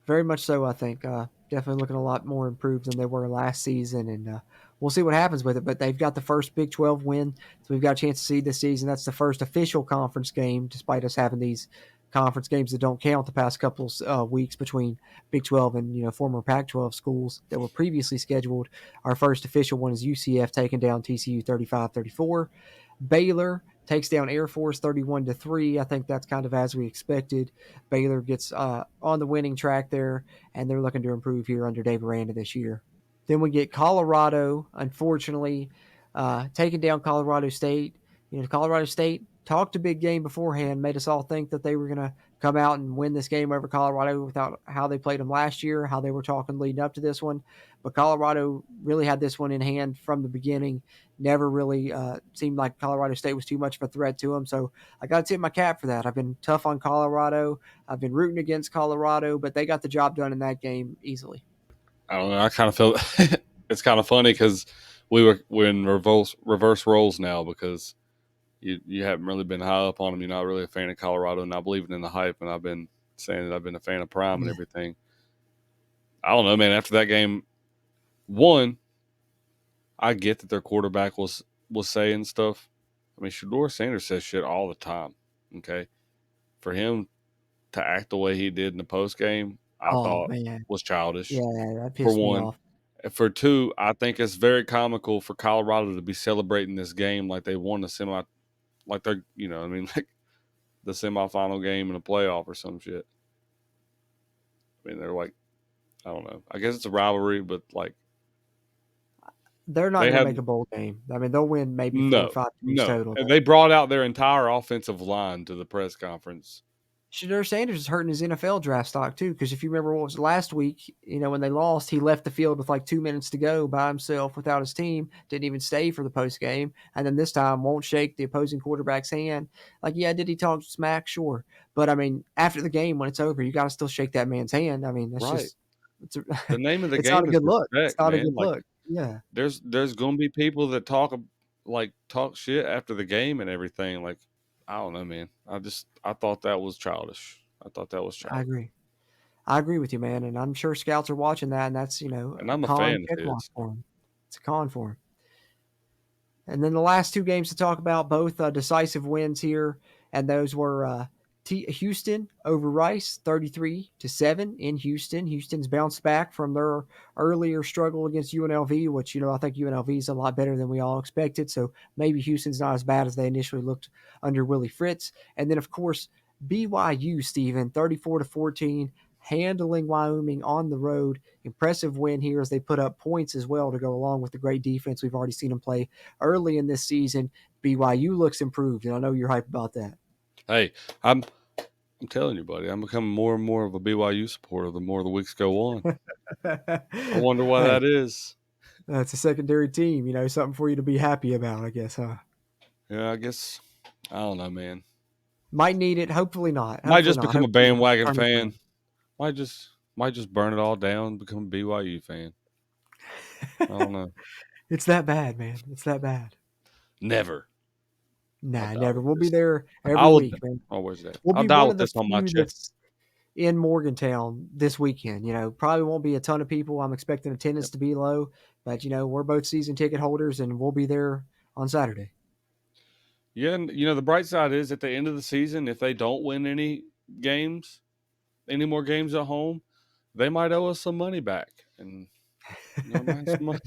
Very much so, I think. Definitely looking a lot more improved than they were last season, and we'll see what happens with it. But they've got the first Big 12 win, so we've got a chance to see this season. That's the first official conference game, despite us having these conference games that don't count the past couple weeks between Big 12 and former Pac-12 schools that were previously scheduled. Our first official one is UCF taking down TCU 35-34. Baylor takes down Air Force 31-3. I think that's kind of as we expected. Baylor gets on the winning track there, and they're looking to improve here under Dave Aranda this year. Then we get Colorado, unfortunately, taking down Colorado State. Colorado State talked a big game beforehand, made us all think that they were going to come out and win this game over Colorado without how they played them last year, how they were talking leading up to this one. But Colorado really had this one in hand from the beginning. Never really seemed like Colorado State was too much of a threat to them. So I got to tip my cap for that. I've been tough on Colorado. I've been rooting against Colorado, but they got the job done in that game easily. I don't know. I kind of feel it's kind of funny because we're in reverse roles now because you haven't really been high up on them. You're not really a fan of Colorado, and I believe in the hype, and I've been saying that I've been a fan of Prime and everything. I don't know, man. After that game, one, I get that their quarterback was saying stuff. I mean, Shador Sanders says shit all the time. Okay, for him to act the way he did in the post game, I thought was childish. Yeah, that pissed me off. For two, I think it's very comical for Colorado to be celebrating this game like they won the semi, like they're, I mean, like the semifinal game in a playoff or some shit. I mean, they're like, I don't know. I guess it's a rivalry, but like They're not they going to have make a bowl game. I mean, they'll win maybe 4 or no, 5 games no. total. And they brought out their entire offensive line to the press conference. Shedeur Sanders is hurting his NFL draft stock too, because if you remember what was last week, when they lost, he left the field with like 2 minutes to go by himself without his team. Didn't even stay for the post game, and then this time won't shake the opposing quarterback's hand. Like, yeah, did he talk smack? Sure, but I mean, after the game when it's over, you got to still shake that man's hand. I mean, that's Right. just it's a, The name of the it's not a game is good look. It's respect, not a man. good Like look. Yeah, there's gonna be people that talk shit after the game and everything. Like, I don't know, man. I thought that was childish. I thought that was I childish. agree. I agree with you, man, and I'm sure scouts are watching that, and that's And a I'm a con fan of check mark his. for him. It's a con for him. And then the last two games to talk about, both decisive wins here, and those were Houston over Rice, 33-7 in Houston. Houston's bounced back from their earlier struggle against UNLV, which I think UNLV is a lot better than we all expected. So maybe Houston's not as bad as they initially looked under Willie Fritz. And then of course BYU, Stephen, 34-14. Handling Wyoming on the road. Impressive win here as they put up points as well to go along with the great defense we've already seen them play early in this season. BYU looks improved, and I know you're hyped about that. Hey, I'm telling you, buddy, I'm becoming more and more of a BYU supporter the more the weeks go on. I wonder why Hey, that is. that's a secondary team, something for you to be happy about, I guess, huh? Yeah, I guess I don't know, man. Might need it, hopefully not. Might Hopefully just not. become a Hopefully bandwagon turn it fan. around. Might just burn it all down and become a BYU fan. I don't know. It's that bad, man. It's that bad. Never. I'll Nah, die never. with We'll be this. there I every will week, man. always that. We'll I'll be die one with of the this on my few chest. that's in Morgantown this weekend. Probably won't be a ton of people. I'm expecting attendance Yep. to be low, but we're both season ticket holders, and we'll be there on Saturday. Yeah, and the bright side is at the end of the season, if they don't win any more games at home, they might owe us some money back, and might some money.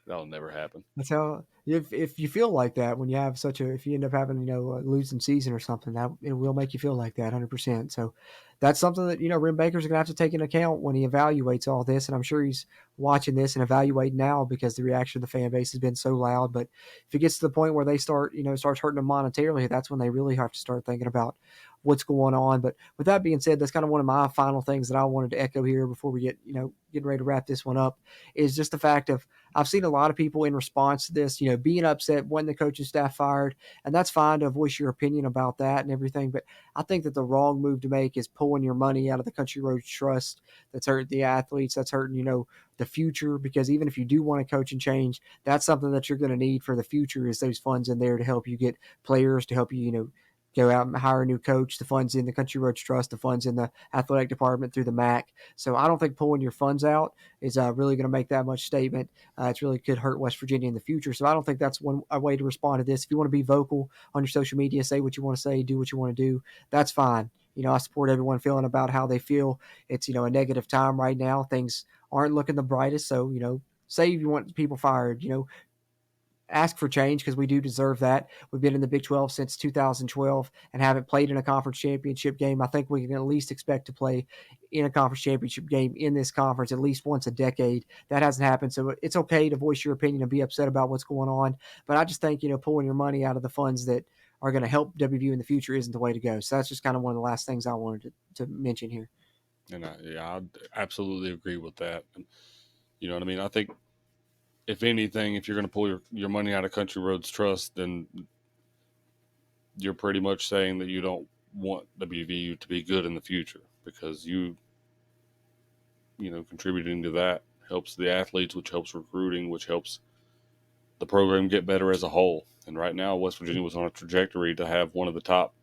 That'll never happen. That's how if you feel like that when you have if you end up having a losing season or something, that it will make you feel like that 100%. So that's something that Rim Baker's gonna have to take into account when he evaluates all this, and I'm sure he's watching this and evaluating now because the reaction of the fan base has been so loud. But if it gets to the point where they starts hurting them monetarily, that's when they really have to start thinking about what's going on. But with that being said, that's kind of one of my final things that I wanted to echo here before we get getting ready to wrap this one up, is just the fact of I've seen a lot of people in response to this, being upset when the coaching staff fired, and that's fine to voice your opinion about that and everything. But I think that the wrong move to make is pulling your money out of the Country Roads Trust. That's hurting the athletes. That's hurting, the future, because even if you do want to coach and change, that's something that you're going to need for the future is those funds in there to help you get players, to help you, go out and hire a new coach. The funds in the Country Roads Trust, the funds in the athletic department through the MAC. So I don't think pulling your funds out is really going to make that much statement. It really could hurt West Virginia in the future. So I don't think that's a way to respond to this. If you want to be vocal on your social media, say what you want to say, do what you want to do, that's fine. I support everyone feeling about how they feel. It's, a negative time right now. Things aren't looking the brightest. So, say you want people fired, ask for change because we do deserve that. We've been in the Big 12 since 2012 and haven't played in a conference championship game. I think we can at least expect to play in a conference championship game in this conference at least once a decade. That hasn't happened. So it's okay to voice your opinion and be upset about what's going on. But I just think, pulling your money out of the funds that are going to help WVU in the future isn't the way to go. So that's just kind of one of the last things I wanted to mention here. And I absolutely agree with that. And you know what I mean? I think if anything, if you're going to pull your money out of Country Roads Trust, then you're pretty much saying that you don't want WVU to be good in the future, because contributing to that helps the athletes, which helps recruiting, which helps the program get better as a whole. And right now, West Virginia was on a trajectory to have one of the top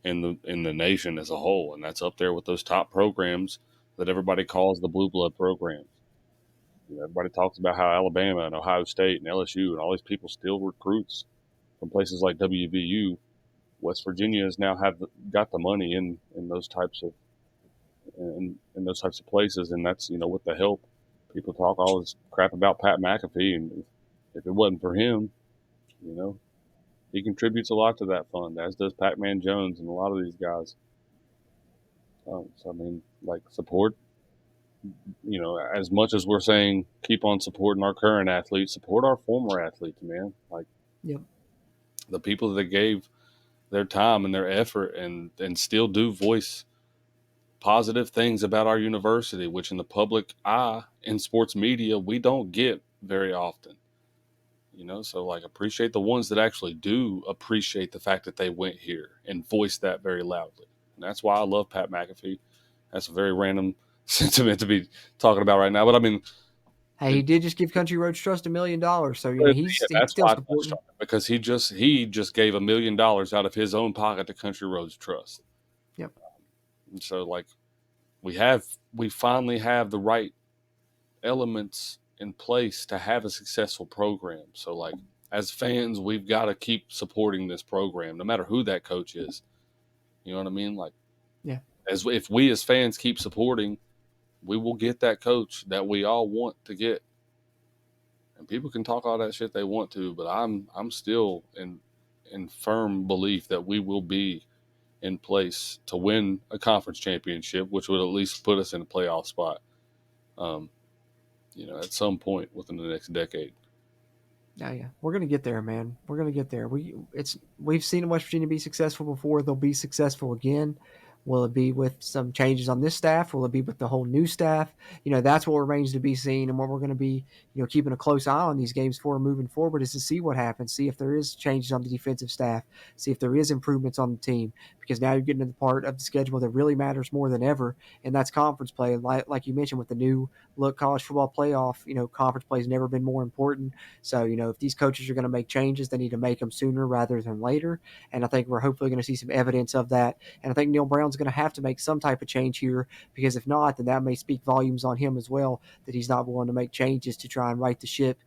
in the nation as a whole, and that's up there with those top programs that everybody calls the blue blood programs. Everybody talks about how Alabama and Ohio State and LSU and all these people steal recruits from places like WVU. West Virginia has now got the money in those types of in those types of places, and that's with the help People talk all this crap about Pat McAfee, and if it wasn't for him, you know, he contributes a lot to that fund, as does Pac-Man Jones and a lot of these guys. So I mean, like support. As much as we're saying keep on supporting our current athletes, support our former athletes, man. Like Yep. the people that gave their time and their effort and still do voice positive things about our university, which in the public eye in sports media we don't get very often. So like appreciate the ones that actually do appreciate the fact that they went here and voice that very loudly. And that's why I love Pat McAfee. That's a very random sentiment to be talking about right now, but I mean, Hey, he did just give Country Roads Trust $1 million, so yeah, he's that's still why I touched supporting. on it, because he just gave $1 million out of his own pocket to Country Roads Trust. Yep. And so like we finally have the right elements in place to have a successful program. So like as fans, we've got to keep supporting this program, no matter who that coach is. You know what I mean? Like, Yeah. as if we as fans keep supporting, we will get that coach that we all want to get. And people can talk all that shit they want to, but I'm still in firm belief that we will be in place to win a conference championship, which would at least put us in a playoff spot. Um, at some point within the next decade. Yeah, we're gonna get there, man. We're gonna get there. We've seen West Virginia be successful before. They'll be successful again. Will it be with some changes on this staff? Will it be with the whole new staff? That's what remains to be seen, and what we're going to be, keeping a close eye on these games for moving forward is to see what happens, see if there is changes on the defensive staff, see if there is improvements on the team, because now you're getting to the part of the schedule that really matters more than ever, and that's conference play. And like you mentioned with the new look college football playoff, conference play has never been more important. So, if these coaches are going to make changes, they need to make them sooner rather than later. And I think we're hopefully going to see some evidence of that. And I think Neil Brown's going to have to make some type of change here, because if not, then that may speak volumes on him as well, that he's not willing to make changes to try and right the ship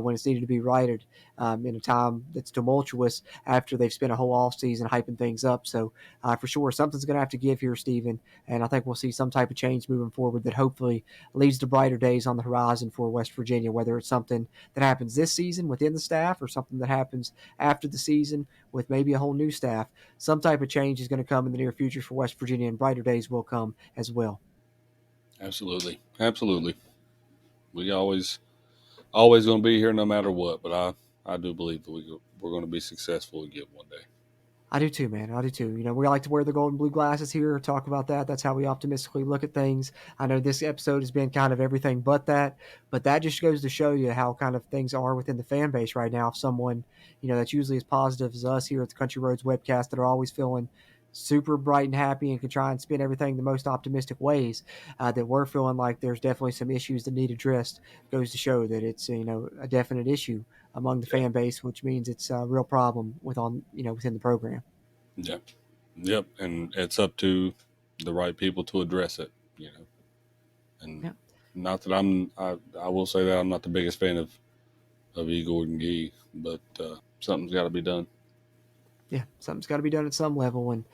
when it's needed to be righted in a time that's tumultuous after they've spent a whole offseason hyping things up. So for sure, something's going to have to give here, Stephen. And I think we'll see some type of change moving forward that hopefully leads to brighter days on the horizon for West Virginia, whether it's something that happens this season within the staff or something that happens after the season with maybe a whole new staff. Some type of change is going to come in the near future for West Virginia, and brighter days will come as well. Absolutely. Absolutely. We always going to be here no matter what, but I do believe that we're going to be successful again one day. I do too, man. I do too. We like to wear the gold and blue glasses here, talk about that. That's how we optimistically look at things. I know this episode has been kind of everything but that just goes to show you how kind of things are within the fan base right now. If someone, that's usually as positive as us here at the Country Roads Webcast, that are always feeling super bright and happy and can try and spin everything the most optimistic ways, that we're feeling like there's definitely some issues that need addressed, goes to show that it's, a definite issue among the fan base, which means it's a real problem within the program. Yeah. Yep. And it's up to the right people to address it, And Yeah. not that I will say that I'm not the biggest fan of E. Gordon Gee, but something's got to be done. Yeah, something's got to be done at some level. And,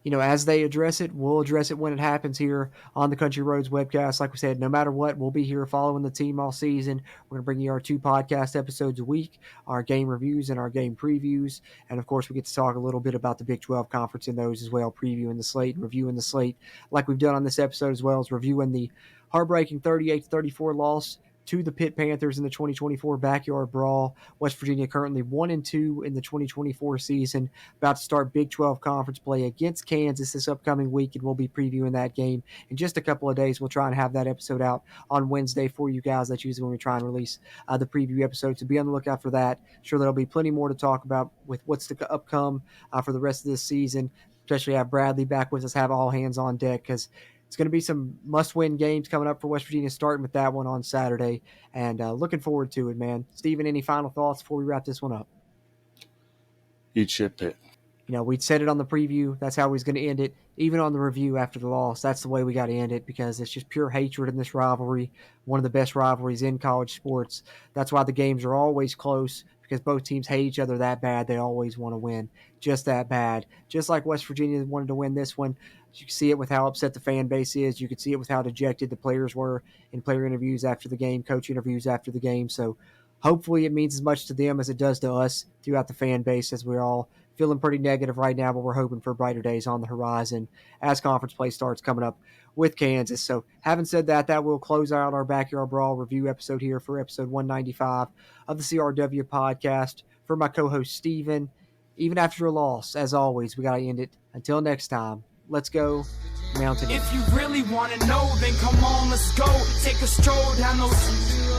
as they address it, we'll address it when it happens here on the Country Roads Webcast. Like we said, no matter what, we'll be here following the team all season. We're going to bring you our 2 podcast episodes a week, our game reviews and our game previews. And, of course, we get to talk a little bit about the Big 12 Conference in those as well, previewing the slate and reviewing the slate like we've done on this episode, as well as reviewing the heartbreaking 38-34 loss to the Pitt Panthers in the 2024 Backyard Brawl. West Virginia currently 1-2 in the 2024 season, about to start Big 12 conference play against Kansas this upcoming week, and we'll be previewing that game in just a couple of days. We'll try and have that episode out on Wednesday for you guys. That's usually when we try and release the preview episode, so be on the lookout for that. Sure, there'll be plenty more to talk about with what's to upcome for the rest of this season, especially have Bradley back with us, have all hands on deck, because it's going to be some must-win games coming up for West Virginia, starting with that one on Saturday, and looking forward to it, man. Stephen, any final thoughts before we wrap this one up? Eat shit, Pitt. We'd said it on the preview. That's how he's going to end it. Even on the review after the loss, that's the way we got to end it, because it's just pure hatred in this rivalry, one of the best rivalries in college sports. That's why the games are always close, because both teams hate each other that bad. They always want to win just that bad. Just like West Virginia wanted to win this one. You can see it with how upset the fan base is. You can see it with how dejected the players were in player interviews after the game, coach interviews after the game. So hopefully it means as much to them as it does to us throughout the fan base, as we're all feeling pretty negative right now, but we're hoping for brighter days on the horizon as conference play starts coming up with Kansas. So having said that, that will close out our Backyard Brawl review episode here for episode 195 of the CRW podcast. For my co-host Steven, even after a loss, as always, we got to end it. Until next time, let's go Mountaineers. If you really want to know, then come on, let's go. Take a stroll down those